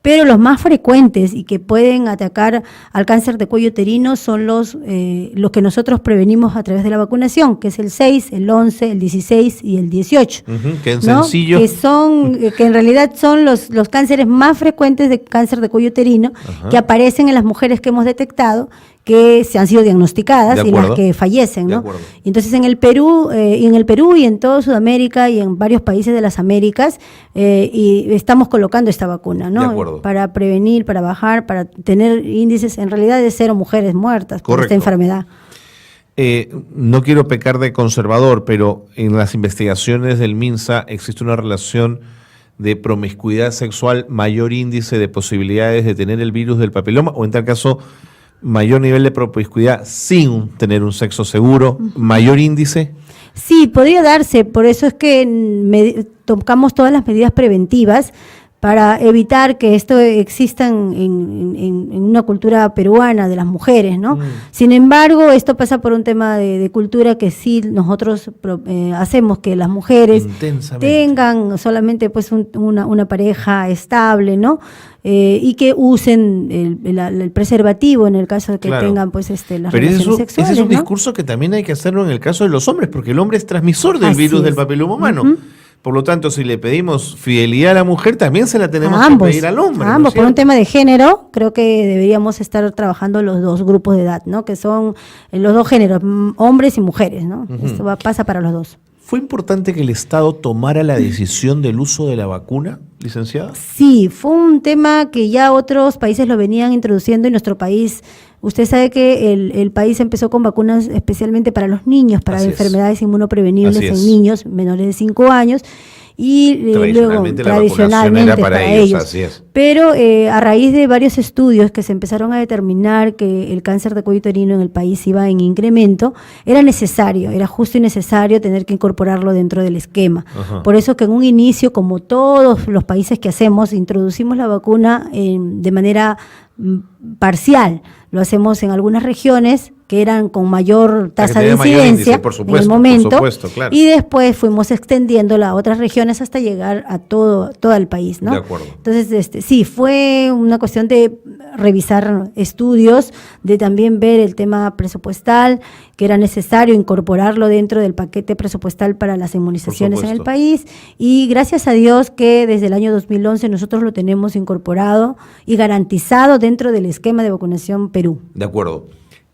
Pero los más frecuentes y que pueden atacar al cáncer de cuello uterino son los que nosotros prevenimos a través de la vacunación, que es el 6, el 11, el 16 y el 18. Que en sencillo. Que en realidad son los cánceres más frecuentes de cáncer de cuello uterino que aparecen en las mujeres que hemos detectado, que se han sido diagnosticadas y las que fallecen, ¿no? Y entonces en el Perú y en toda Sudamérica y en varios países de las Américas y estamos colocando esta vacuna, ¿no? Para prevenir, para bajar, para tener índices en realidad de 0 mujeres muertas por esta enfermedad. No quiero pecar de conservador, pero en las investigaciones del MINSA existe una relación de promiscuidad sexual, mayor índice de posibilidades de tener el virus del papiloma, o en tal caso mayor nivel de promiscuidad sin tener un sexo seguro, mayor índice. Sí, podría darse, por eso es que tocamos todas las medidas preventivas para evitar que esto exista en una cultura peruana de las mujeres, ¿no? Sin embargo, esto pasa por un tema de cultura que sí nosotros hacemos que las mujeres tengan solamente pues una pareja estable, y que usen el preservativo en el caso de que tengan pues las relaciones sexuales. Ese es un discurso que también hay que hacerlo en el caso de los hombres, porque el hombre es transmisor del virus del papiloma humano. Por lo tanto, si le pedimos fidelidad a la mujer, también se la tenemos que pedir al hombre. A ambos, por un tema de género, creo que deberíamos estar trabajando los dos grupos de edad, ¿no? Que son los dos géneros, hombres y mujeres, ¿no? Esto pasa para los dos. ¿Fue importante que el Estado tomara la decisión del uso de la vacuna, licenciada? Sí, fue un tema que ya otros países lo venían introduciendo en nuestro país. Usted sabe que el país empezó con vacunas especialmente para los niños, para enfermedades inmunoprevenibles en niños menores de 5 años. Y luego tradicionalmente para ellos. Así es. Pero a raíz de varios estudios que se empezaron a determinar que el cáncer de cuello uterino en el país iba en incremento, era justo y necesario tener que incorporarlo dentro del esquema. Ajá. Por eso que en un inicio, como todos los países que hacemos, introducimos la vacuna de manera parcial. Lo hacemos en algunas regiones que eran con mayor tasa de incidencia en el momento, claro. Y después fuimos extendiéndola a otras regiones hasta llegar a todo el país, ¿no? De acuerdo. Entonces, sí, fue una cuestión de revisar estudios, de también ver el tema presupuestal, que era necesario incorporarlo dentro del paquete presupuestal para las inmunizaciones en el país, y gracias a Dios que desde el año 2011 nosotros lo tenemos incorporado y garantizado dentro del esquema de vacunación Perú. De acuerdo.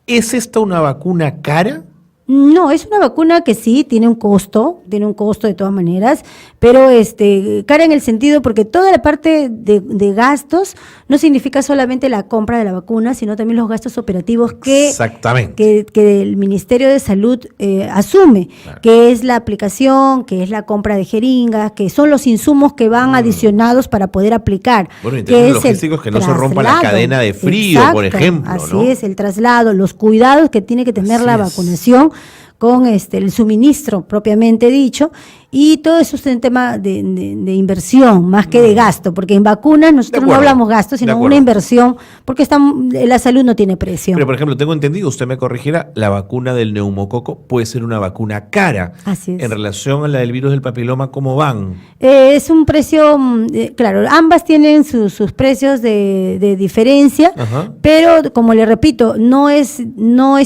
¿Es esta una vacuna cara? No, es una vacuna que sí tiene un costo de todas maneras, pero cara en el sentido porque toda la parte de gastos no significa solamente la compra de la vacuna, sino también los gastos operativos que el Ministerio de Salud asume, claro. Que es la aplicación, que es la compra de jeringas, que son los insumos que van adicionados para poder aplicar. Bueno, en términos logísticos que no se rompa la cadena de frío, por ejemplo. Así es, el traslado, los cuidados que tiene que tener la vacunación con el suministro propiamente dicho, y todo eso es un tema de inversión más que de gasto, porque en vacunas nosotros no hablamos gasto, sino una inversión, porque la salud no tiene precio. Pero, por ejemplo, tengo entendido, usted me corregirá, la vacuna del neumococo puede ser una vacuna cara. Así es. En relación a la del virus del papiloma, ¿cómo van? Es un precio, claro, ambas tienen sus precios de diferencia, ajá. Pero, como le repito, no es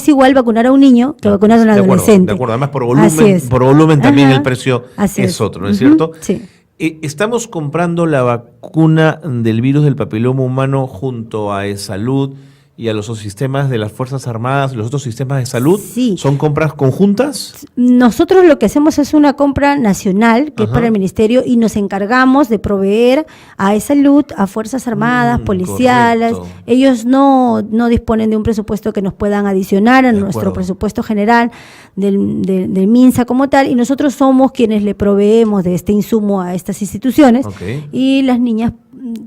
igual vacunar a un niño que vacunar a un adolescente. De acuerdo, además por volumen también el precio es otro, ¿no es cierto? Sí. Estamos comprando la vacuna del virus del papiloma humano junto a eSalud y a los sistemas de las Fuerzas Armadas, los otros sistemas de salud. Sí. ¿Son compras conjuntas? Nosotros lo que hacemos es una compra nacional, que es para el Ministerio, y nos encargamos de proveer a eSalud, a Fuerzas Armadas, policiales. Correcto. Ellos no disponen de un presupuesto que nos puedan adicionar a nuestro presupuesto general del MINSA como tal, y nosotros somos quienes le proveemos de este insumo a estas instituciones, y las niñas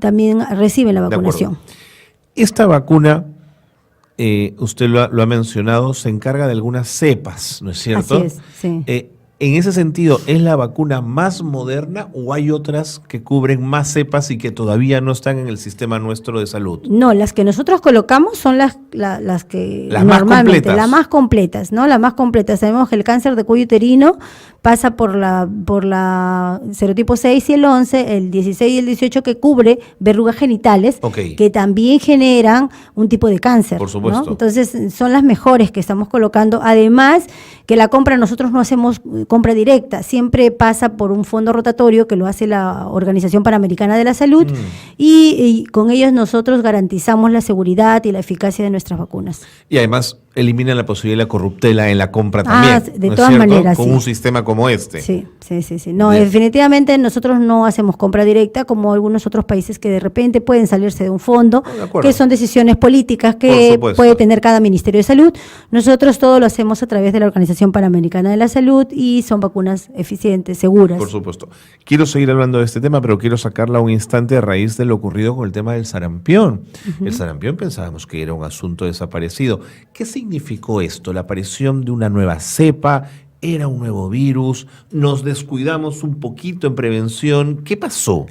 también reciben la vacunación. Esta vacuna, usted lo ha mencionado, se encarga de algunas cepas, ¿no es cierto? Así es, sí. En ese sentido, ¿es la vacuna más moderna o hay otras que cubren más cepas y que todavía no están en el sistema nuestro de salud? No, las que nosotros colocamos son las que normalmente, las más completas, ¿no? Las más completas. Sabemos que el cáncer de cuello uterino pasa por la serotipo 6 y el 11, el 16 y el 18, que cubre verrugas genitales, que también generan un tipo de cáncer. Por supuesto. ¿No? Entonces, son las mejores que estamos colocando. Además, que la compra, nosotros no hacemos compra directa, siempre pasa por un fondo rotatorio que lo hace la Organización Panamericana de la Salud, y con ellos nosotros garantizamos la seguridad y la eficacia de nuestras vacunas. Y además eliminan la posibilidad de la corruptela en la compra también, de todas maneras, con un sistema como este. Sí. No, definitivamente nosotros no hacemos compra directa como algunos otros países que de repente pueden salirse de un fondo, que son decisiones políticas que puede tener cada Ministerio de Salud. Nosotros todo lo hacemos a través de la Organización Panamericana de la Salud y son vacunas eficientes, seguras. Por supuesto. Quiero seguir hablando de este tema, pero quiero sacarla un instante a raíz de lo ocurrido con el tema del sarampión. El sarampión pensábamos que era un asunto desaparecido. ¿Qué significó esto? La aparición de una nueva cepa, era un nuevo virus, nos descuidamos un poquito en prevención. ¿Qué pasó?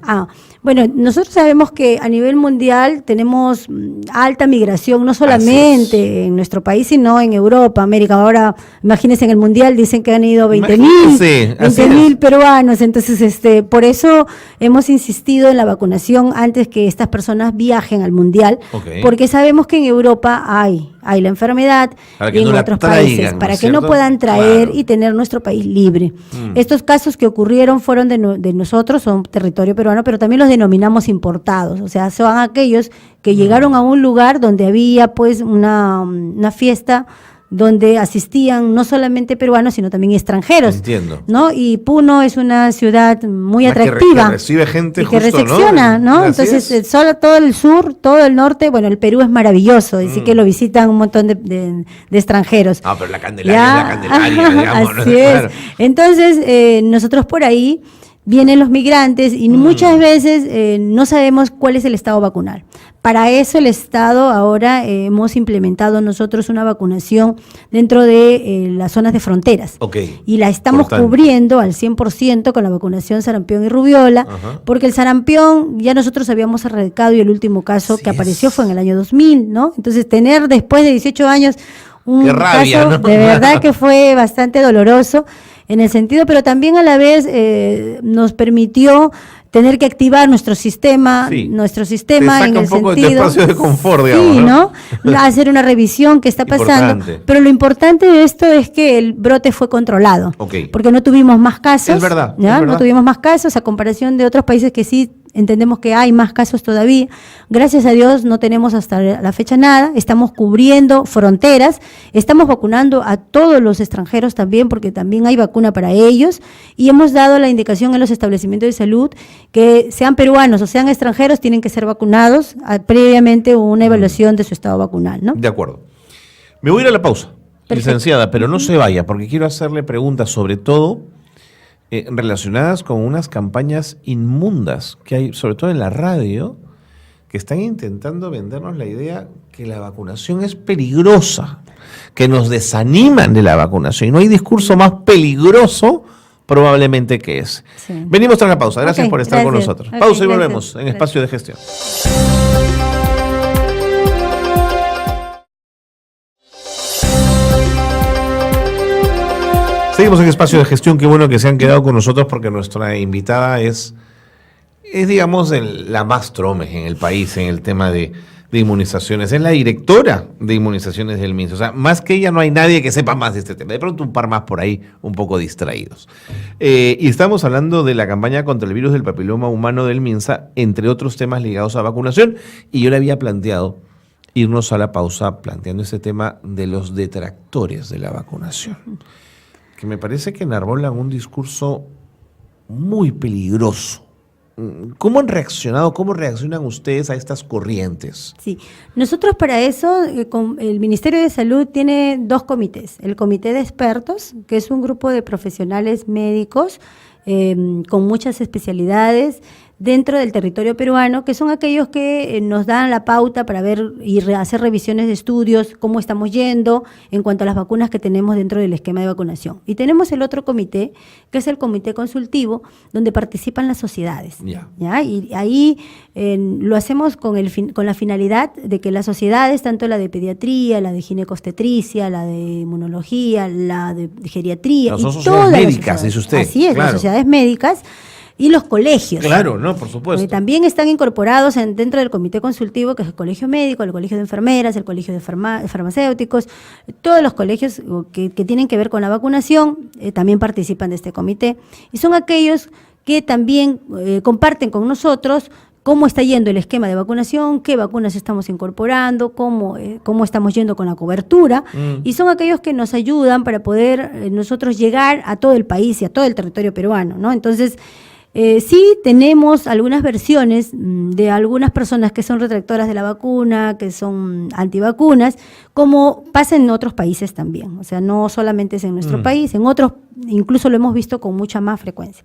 Bueno, nosotros sabemos que a nivel mundial tenemos alta migración, no solamente en nuestro país, sino en Europa, América. Ahora, imagínense, en el mundial dicen que han ido 20.000 peruanos. Entonces, por eso hemos insistido en la vacunación antes que estas personas viajen al mundial, porque sabemos que en Europa hay hay la enfermedad y en otros países, para que no puedan traer y tener nuestro país libre. Estos casos que ocurrieron fueron de nosotros, son territorio peruano, pero también los denominamos importados, o sea, son aquellos que llegaron a un lugar donde había pues una fiesta donde asistían no solamente peruanos, sino también extranjeros. Entiendo. ¿No? Y Puno es una ciudad muy atractiva. Que recibe gente y que recepciona, ¿no? Entonces, solo todo el sur, todo el norte, bueno, el Perú es maravilloso, así que lo visitan un montón de extranjeros. Ah, pero la Candelaria es la Candelaria, digamos. Así es. Claro. Entonces, nosotros por ahí vienen los migrantes y muchas veces no sabemos cuál es el estado vacunal. Para eso el Estado ahora hemos implementado nosotros una vacunación dentro de las zonas de fronteras. Y la estamos cubriendo al 100% con la vacunación sarampión y rubiola, porque el sarampión ya nosotros habíamos erradicado y el último caso que apareció fue en el año 2000, ¿no? Entonces tener después de 18 años un caso, ¿no? De verdad que fue bastante doloroso en el sentido, pero también a la vez nos permitió tener que activar nuestro sistema en el sentido un poco de espacio de confort, digamos, ¿no? Hacer una revisión que está pasando, pero lo importante de esto es que el brote fue controlado, porque no tuvimos más casos, es verdad. No tuvimos más casos a comparación de otros países que sí entendemos que hay más casos todavía. Gracias a Dios no tenemos hasta la fecha nada, estamos cubriendo fronteras, estamos vacunando a todos los extranjeros también, porque también hay vacuna para ellos, y hemos dado la indicación en los establecimientos de salud que sean peruanos o sean extranjeros, tienen que ser vacunados previamente una evaluación de su estado vacunal, ¿no? De acuerdo. Me voy a ir a la pausa, licenciada, pero no se vaya, porque quiero hacerle preguntas sobre todo relacionadas con unas campañas inmundas que hay, sobre todo en la radio, que están intentando vendernos la idea que la vacunación es peligrosa, que nos desaniman de la vacunación. Y no hay discurso más peligroso probablemente que ese. Sí. Venimos tras la pausa. Gracias por estar con nosotros. Pausa y volvemos en Espacio de Gestión. Seguimos en Espacio de Gestión. Qué bueno que se han quedado con nosotros, porque nuestra invitada es digamos, la más trome en el país en el tema de inmunizaciones. Es la directora de inmunizaciones del MINSA. O sea, más que ella no hay nadie que sepa más de este tema. De pronto un par más por ahí, un poco distraídos. Y estamos hablando de la campaña contra el virus del papiloma humano del MINSA, entre otros temas ligados a vacunación. Y yo le había planteado irnos a la pausa planteando ese tema de los detractores de la vacunación, que me parece que enarbolan un discurso muy peligroso. ¿Cómo han reaccionado, cómo reaccionan ustedes a estas corrientes? Sí, nosotros para eso, el Ministerio de Salud tiene dos comités. El comité de expertos, que es un grupo de profesionales médicos con muchas especialidades dentro del territorio peruano, que son aquellos que nos dan la pauta para ver y hacer revisiones de estudios, cómo estamos yendo en cuanto a las vacunas que tenemos dentro del esquema de vacunación. Y tenemos el otro comité, que es el comité consultivo, donde participan las sociedades. ¿Ya? Y ahí lo hacemos con la finalidad de que las sociedades, tanto la de pediatría, la de ginecobstetricia, la de inmunología, la de geriatría, no, son sociedades médicas, dice usted. Así es, claro. Las sociedades médicas y los colegios. Claro, no, por supuesto. También están incorporados dentro del comité consultivo, que es el colegio médico, el colegio de enfermeras, el colegio de farmacéuticos, todos los colegios que tienen que ver con la vacunación también participan de este comité, y son aquellos que también comparten con nosotros cómo está yendo el esquema de vacunación, qué vacunas estamos incorporando, cómo estamos yendo con la cobertura, y son aquellos que nos ayudan para poder nosotros llegar a todo el país y a todo el territorio peruano, ¿no? Entonces, sí tenemos algunas versiones de algunas personas que son retractoras de la vacuna, que son antivacunas, como pasa en otros países también. O sea, no solamente es en nuestro país, en otros incluso lo hemos visto con mucha más frecuencia.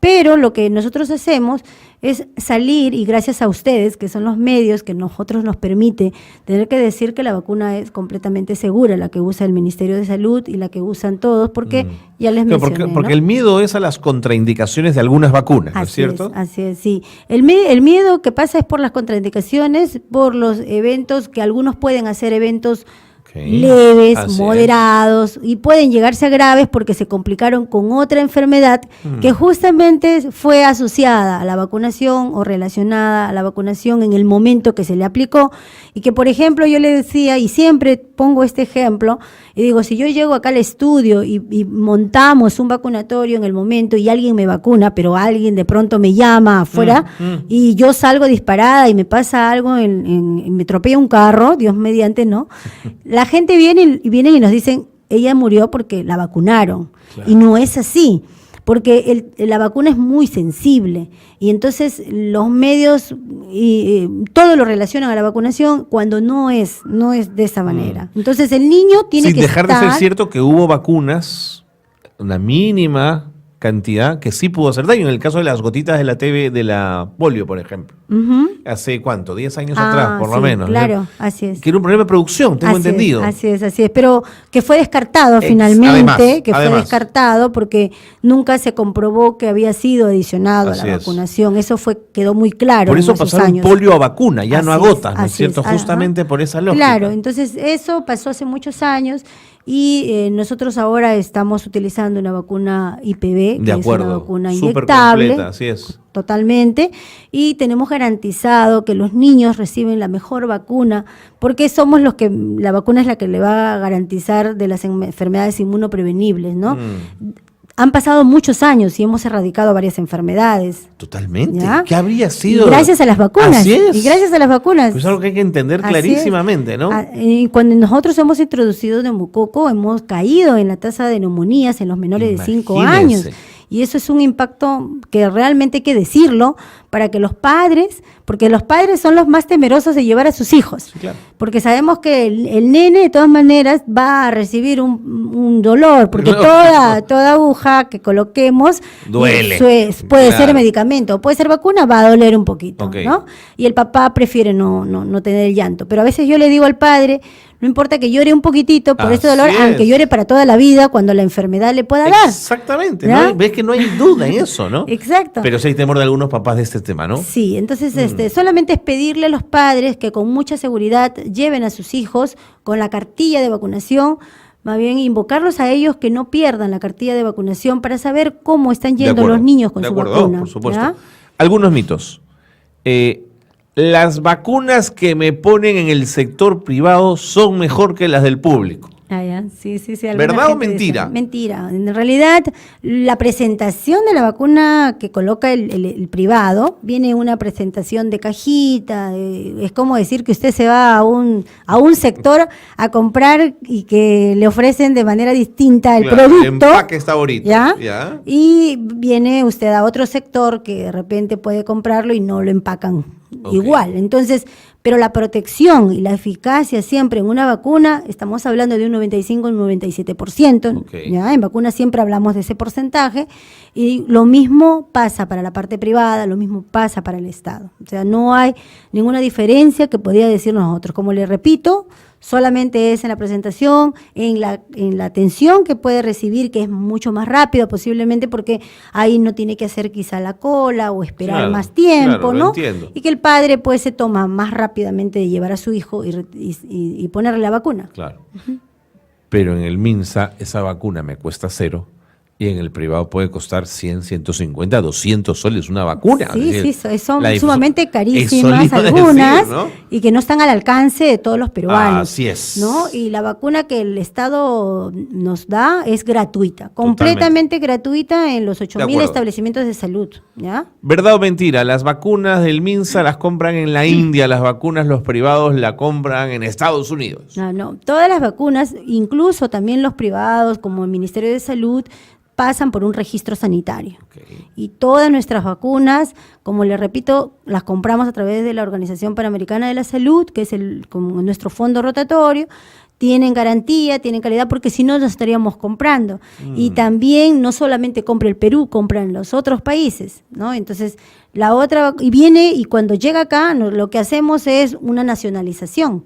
Pero lo que nosotros hacemos es salir, y gracias a ustedes, que son los medios que nosotros nos permite tener que decir que la vacuna es completamente segura, la que usa el Ministerio de Salud y la que usan todos, porque ya les mencioné. Porque el miedo es a las contraindicaciones de algunas vacunas, ¿no es cierto? Así es, sí. El miedo que pasa es por las contraindicaciones, por los eventos, que algunos pueden hacer eventos leves, moderados, y pueden llegarse a graves porque se complicaron con otra enfermedad que justamente fue asociada a la vacunación o relacionada a la vacunación en el momento que se le aplicó, y que, por ejemplo, yo le decía, y siempre pongo este ejemplo, y digo, si yo llego acá al estudio y montamos un vacunatorio en el momento y alguien me vacuna, pero alguien de pronto me llama afuera y yo salgo disparada y me pasa algo, me atropella un carro, Dios mediante, ¿no? La gente viene y nos dicen, ella murió porque la vacunaron. Claro. Y no es así, porque la vacuna es muy sensible, y entonces los medios todo lo relacionan a la vacunación cuando no es de esa manera. Entonces el niño tiene que dejar de ser cierto que hubo vacunas, una mínima cantidad, que sí pudo hacer daño. En el caso de las gotitas de la TV de la polio, por ejemplo. ¿Hace cuánto? 10 años atrás, por lo menos. Claro, así es. Que era un problema de producción, tengo entendido. Así es. Pero que fue descartado finalmente, fue descartado porque nunca se comprobó que había sido adicionado a la vacunación. Eso quedó muy claro. Por eso pasaron polio a vacuna, ya no a gotas, ¿no es cierto? Justamente por esa lógica. Claro, entonces eso pasó hace muchos años. Y nosotros ahora estamos utilizando una vacuna IPV, que es una vacuna inyectable, completa, así es. Totalmente, y tenemos garantizado que los niños reciben la mejor vacuna, porque somos la vacuna es la que le va a garantizar de las enfermedades inmunoprevenibles, ¿no? Han pasado muchos años y hemos erradicado varias enfermedades. Totalmente. ¿Ya? ¿Qué habría sido? Y gracias a las vacunas. Así es. Y gracias a las vacunas. Pues es algo que hay que entender clarísimamente, ¿no? Y cuando nosotros hemos introducido neumococo, hemos caído en la tasa de neumonías en los menores de 5 años. Y eso es un impacto que realmente hay que decirlo para que los padres, porque los padres son los más temerosos de llevar a sus hijos. Sí, claro. Porque sabemos que el nene de todas maneras va a recibir un dolor, porque toda aguja que coloquemos duele. Puede ser medicamento, puede ser vacuna, va a doler un poquito, ¿no? Y el papá prefiere no tener el llanto. Pero a veces yo le digo al padre, no importa que llore un poquitito por este dolor, aunque llore para toda la vida cuando la enfermedad le pueda dar. Exactamente, ¿no? Ves que no hay duda en eso, ¿no? Exacto. Pero sí hay temor de algunos papás de este tema, ¿no? Sí, entonces solamente es pedirle a los padres que con mucha seguridad lleven a sus hijos con la cartilla de vacunación, más bien invocarlos a ellos que no pierdan la cartilla de vacunación para saber cómo están yendo los niños con su vacuna. Por supuesto. ¿Ya? Algunos mitos. Las vacunas que me ponen en el sector privado son mejor que las del público. Sí. ¿Verdad o mentira? Mentira. En realidad, la presentación de la vacuna que coloca el privado viene una presentación de cajita. Es como decir que usted se va a un sector a comprar y que le ofrecen de manera distinta el producto. El empaque está bonito. ¿Ya? Y viene usted a otro sector que de repente puede comprarlo y no lo empacan igual. Entonces, pero la protección y la eficacia siempre en una vacuna, estamos hablando de un 95 o un 97%, ¿ya? En vacunas siempre hablamos de ese porcentaje, y lo mismo pasa para la parte privada, lo mismo pasa para el Estado. O sea, no hay ninguna diferencia que podría decir nosotros. Como le repito, solamente es en la presentación, en la atención que puede recibir, que es mucho más rápido posiblemente, porque ahí no tiene que hacer quizá la cola o esperar más tiempo, ¿no? Entiendo. Y que el padre pues se toma más rápidamente de llevar a su hijo y ponerle la vacuna. Claro. Pero en el MINSA esa vacuna me cuesta 0. Y en el privado puede costar 100, 150, 200 soles una vacuna. Sí, son sumamente carísimas algunas, decir, ¿no? Y que no están al alcance de todos los peruanos. Así es. ¿No? Y la vacuna que el Estado nos da es gratuita, completamente gratuita en los 8.000 establecimientos de salud. ¿Ya? ¿Verdad o mentira? Las vacunas del MINSA las compran en la India, las vacunas los privados la compran en Estados Unidos. No. Todas las vacunas, incluso también los privados, como el Ministerio de Salud, pasan por un registro sanitario. Y todas nuestras vacunas, como le repito, las compramos a través de la Organización Panamericana de la Salud, que es como nuestro fondo rotatorio. Tienen garantía, tienen calidad, porque si no, las estaríamos comprando. Y también no solamente compra el Perú, compran los otros países, ¿no? Entonces, la otra, y cuando llega acá, lo que hacemos es una nacionalización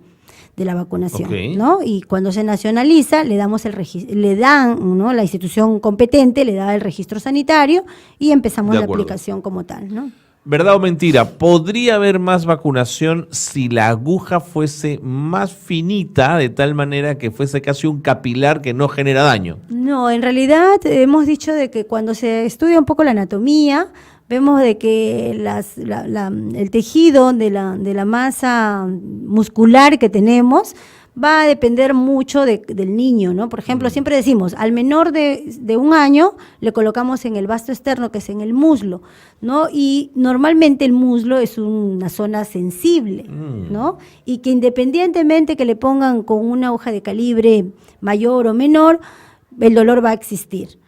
de la vacunación, ¿no? Y cuando se nacionaliza, le damos ¿no? La institución competente le da el registro sanitario y empezamos la aplicación como tal, ¿no? ¿Verdad o mentira? ¿Podría haber más vacunación si la aguja fuese más finita, de tal manera que fuese casi un capilar que no genera daño? No, en realidad hemos dicho de que cuando se estudia un poco la anatomía, vemos de que el tejido de la masa muscular que tenemos va a depender mucho del niño, ¿no? Por ejemplo, siempre decimos, al menor de 1 año le colocamos en el vasto externo, que es en el muslo, ¿no? Y normalmente el muslo es una zona sensible, ¿no? Y que independientemente que le pongan con una aguja de calibre mayor o menor, el dolor va a existir.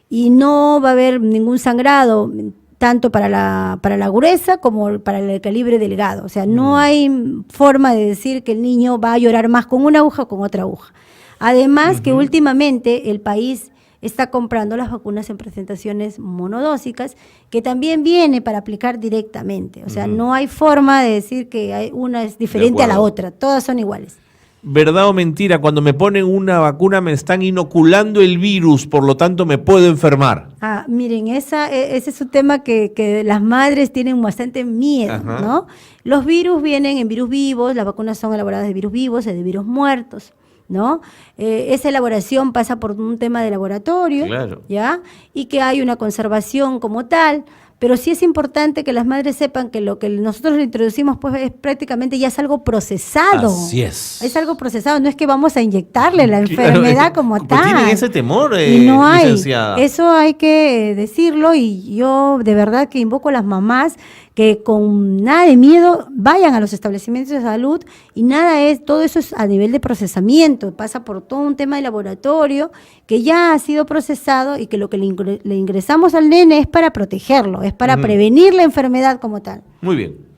Y no va a haber ningún sangrado, tanto para la gruesa como para el calibre delgado. O sea, no hay forma de decir que el niño va a llorar más con una aguja o con otra aguja. Además que últimamente el país está comprando las vacunas en presentaciones monodósicas, que también viene para aplicar directamente. O sea, no hay forma de decir que una es diferente a la otra, todas son iguales. ¿Verdad o mentira? Cuando me ponen una vacuna me están inoculando el virus, por lo tanto me puedo enfermar. Miren, ese es un tema que las madres tienen bastante miedo, ¿no? Los virus vienen en virus vivos, las vacunas son elaboradas de virus vivos y de virus muertos, ¿no? Esa elaboración pasa por un tema de laboratorio, claro, ¿ya? Y que hay una conservación como tal. Pero sí es importante que las madres sepan que lo que nosotros le introducimos pues es prácticamente ya es algo procesado. Así es. Es algo procesado, no es que vamos a inyectarle la enfermedad como tal. Tienen ese temor, y no hay. Licenciada. Eso hay que decirlo y yo de verdad que invoco a las mamás que con nada de miedo vayan a los establecimientos de salud y todo eso es a nivel de procesamiento, pasa por todo un tema de laboratorio que ya ha sido procesado y que lo que le ingresamos al nene es para protegerlo, es para prevenir la enfermedad como tal. Muy bien.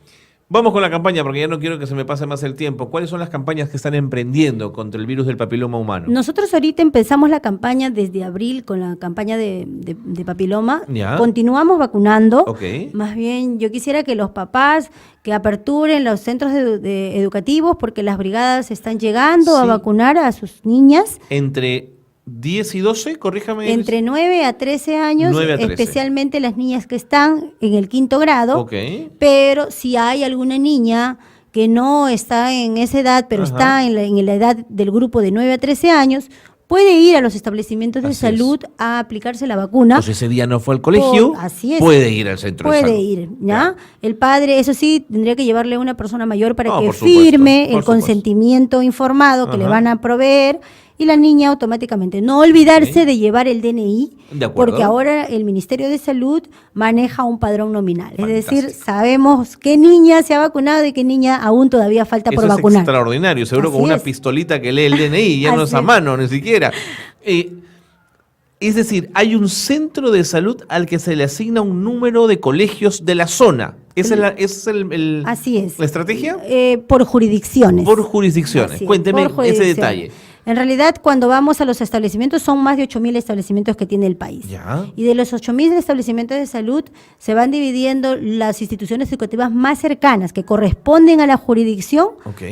Vamos con la campaña porque ya no quiero que se me pase más el tiempo. ¿Cuáles son las campañas que están emprendiendo contra el virus del papiloma humano? Nosotros ahorita empezamos la campaña desde abril con la campaña de papiloma. ¿Ya? Continuamos vacunando. Okay. Más bien, yo quisiera que los papás que aperturen los centros educativos porque las brigadas están llegando a vacunar a sus niñas. Entre 10 y 12, corríjame. Entre 9 a 13 años, 9 a 13. Especialmente las niñas que están en el 5º grado. Okay. Pero si hay alguna niña que no está en esa edad, pero está en la edad del grupo de 9 a 13 años, puede ir a los establecimientos de salud a aplicarse la vacuna. Pues ese día no fue al colegio, así es. Puede ir al centro de salud. Puede ir, ¿ya? El padre, eso sí, tendría que llevarle a una persona mayor para que firme el consentimiento informado que le van a proveer. Y la niña automáticamente, no olvidarse de llevar el DNI, porque ahora el Ministerio de Salud maneja un padrón nominal. Fantástico. Es decir, sabemos qué niña se ha vacunado y qué niña aún todavía falta por vacunar. Es extraordinario, seguro con una pistolita que lee el DNI, ya no es a mano ni siquiera. Es decir, hay un centro de salud al que se le asigna un número de colegios de la zona. Así es. ¿La estrategia? Por jurisdicciones. Por jurisdicciones. Cuénteme ese detalle. En realidad, cuando vamos a los establecimientos, son más de 8.000 establecimientos que tiene el país. ¿Ya? Y de los 8.000 establecimientos de salud, se van dividiendo las instituciones educativas más cercanas, que corresponden a la jurisdicción,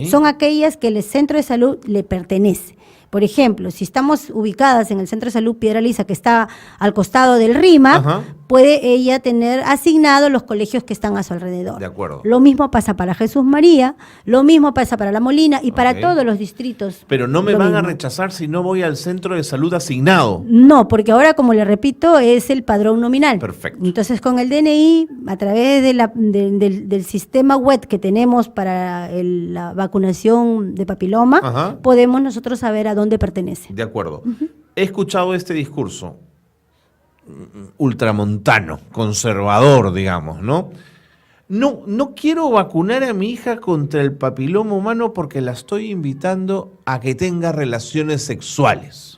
son aquellas que el centro de salud le pertenece. Por ejemplo, si estamos ubicadas en el Centro de Salud Piedra Lisa, que está al costado del RIMA, puede ella tener asignados los colegios que están a su alrededor. De acuerdo. Lo mismo pasa para Jesús María, lo mismo pasa para La Molina y para todos los distritos. Pero no me van a rechazar si no voy al centro de salud asignado. No, porque ahora, como le repito, es el padrón nominal. Perfecto. Entonces, con el DNI, a través del sistema web que tenemos para la vacunación de papiloma, podemos nosotros saber a dónde pertenece. De acuerdo. He escuchado este discurso ultramontano, conservador, digamos, ¿no? No quiero vacunar a mi hija contra el papiloma humano porque la estoy invitando a que tenga relaciones sexuales.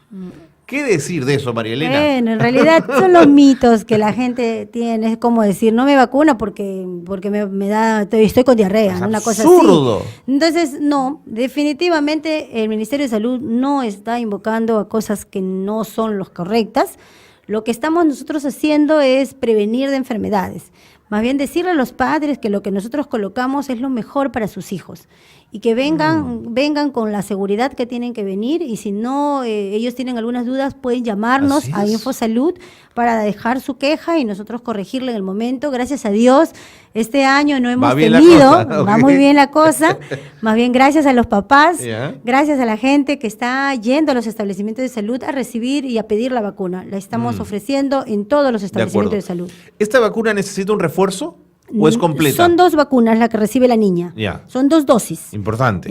¿Qué decir de eso, María Elena? Bueno, en realidad son los mitos que la gente tiene. Es como decir, no me vacuno porque me da, estoy con diarrea, ¿no? Una cosa así. ¡Absurdo! Entonces, no, definitivamente el Ministerio de Salud no está invocando a cosas que no son las correctas. Lo que estamos nosotros haciendo es prevenir de enfermedades. Más bien decirle a los padres que lo que nosotros colocamos es lo mejor para sus hijos y que vengan con la seguridad que tienen que venir, y si no, ellos tienen algunas dudas, pueden llamarnos a InfoSalud para dejar su queja y nosotros corregirla en el momento. Gracias a Dios, este año no hemos tenido, va muy bien la cosa, más bien gracias a los papás, gracias a la gente que está yendo a los establecimientos de salud a recibir y a pedir la vacuna. La estamos ofreciendo en todos los establecimientos de salud. ¿Esta vacuna necesita un refuerzo? ¿O es completa? Son 2 vacunas la que recibe la niña. Son 2 dosis. Importante.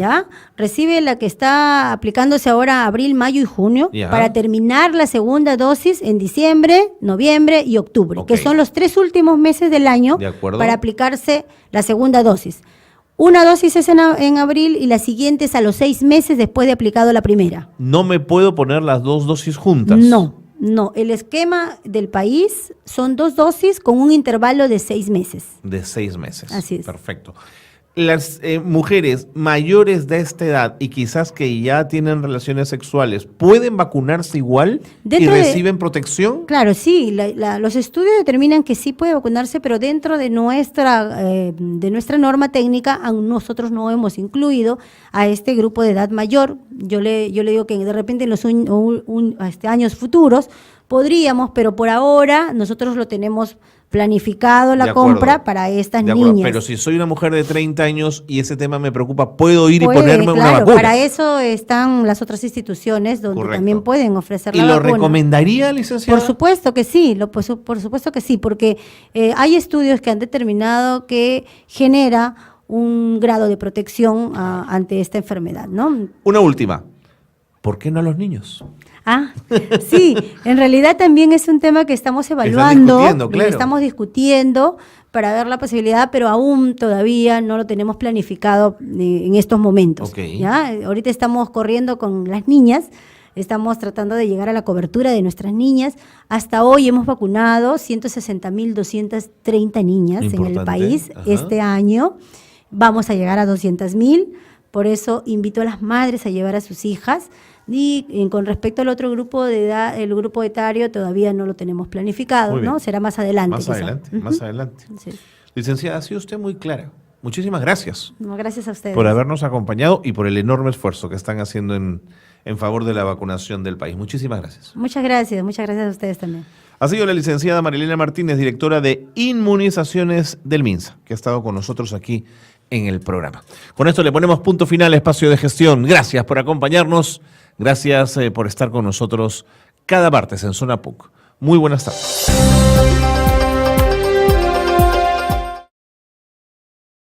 Recibe la que está aplicándose ahora abril, mayo y junio, para terminar la segunda dosis en diciembre, noviembre y octubre, que son los 3 últimos meses del año para aplicarse la segunda dosis. Una dosis es en abril y la siguiente es a los 6 meses después de aplicado la primera. ¿No me puedo poner las 2 dosis juntas? No, el esquema del país son 2 dosis con un intervalo de 6 meses. De 6 meses. Así es. Perfecto. Las mujeres mayores de esta edad y quizás que ya tienen relaciones sexuales, ¿pueden vacunarse igual y reciben protección? Claro, sí. Los estudios determinan que sí puede vacunarse, pero dentro de nuestra norma técnica, nosotros no hemos incluido a este grupo de edad mayor. Yo le digo que de repente en los años futuros podríamos, pero por ahora nosotros lo tenemos planificado la compra para estas niñas. Pero si soy una mujer de 30 años y ese tema me preocupa, ¿puedo ir y ponerme una vacuna? Para eso están las otras instituciones donde también pueden ofrecer la vacuna. ¿Y lo recomendaría, licenciada? Por supuesto que sí, por supuesto que sí, porque hay estudios que han determinado que genera un grado de protección ante esta enfermedad, ¿no? Una última. ¿Por qué no a los niños? Sí, en realidad también es un tema que estamos evaluando, estamos discutiendo para ver la posibilidad, pero aún todavía no lo tenemos planificado en estos momentos. Ahorita estamos corriendo con las niñas, estamos tratando de llegar a la cobertura de nuestras niñas. Hasta hoy hemos vacunado 160.230 niñas en el país. Este año vamos a llegar a 200.000, por eso invito a las madres a llevar a sus hijas. Y con respecto al otro grupo de edad, el grupo etario todavía no lo tenemos planificado, ¿no? Será más adelante. Más adelante. Sí. Licenciada, ha sido usted muy clara. Muchísimas gracias. Gracias a ustedes. Por habernos acompañado y por el enorme esfuerzo que están haciendo en favor de la vacunación del país. Muchísimas gracias. Muchas gracias a ustedes también. Ha sido la licenciada Marilena Martínez, directora de Inmunizaciones del MINSA, que ha estado con nosotros aquí en el programa. Con esto le ponemos punto final a Espacio de Gestión. Gracias por acompañarnos. Gracias por estar con nosotros cada martes en Zona PUC. Muy buenas tardes.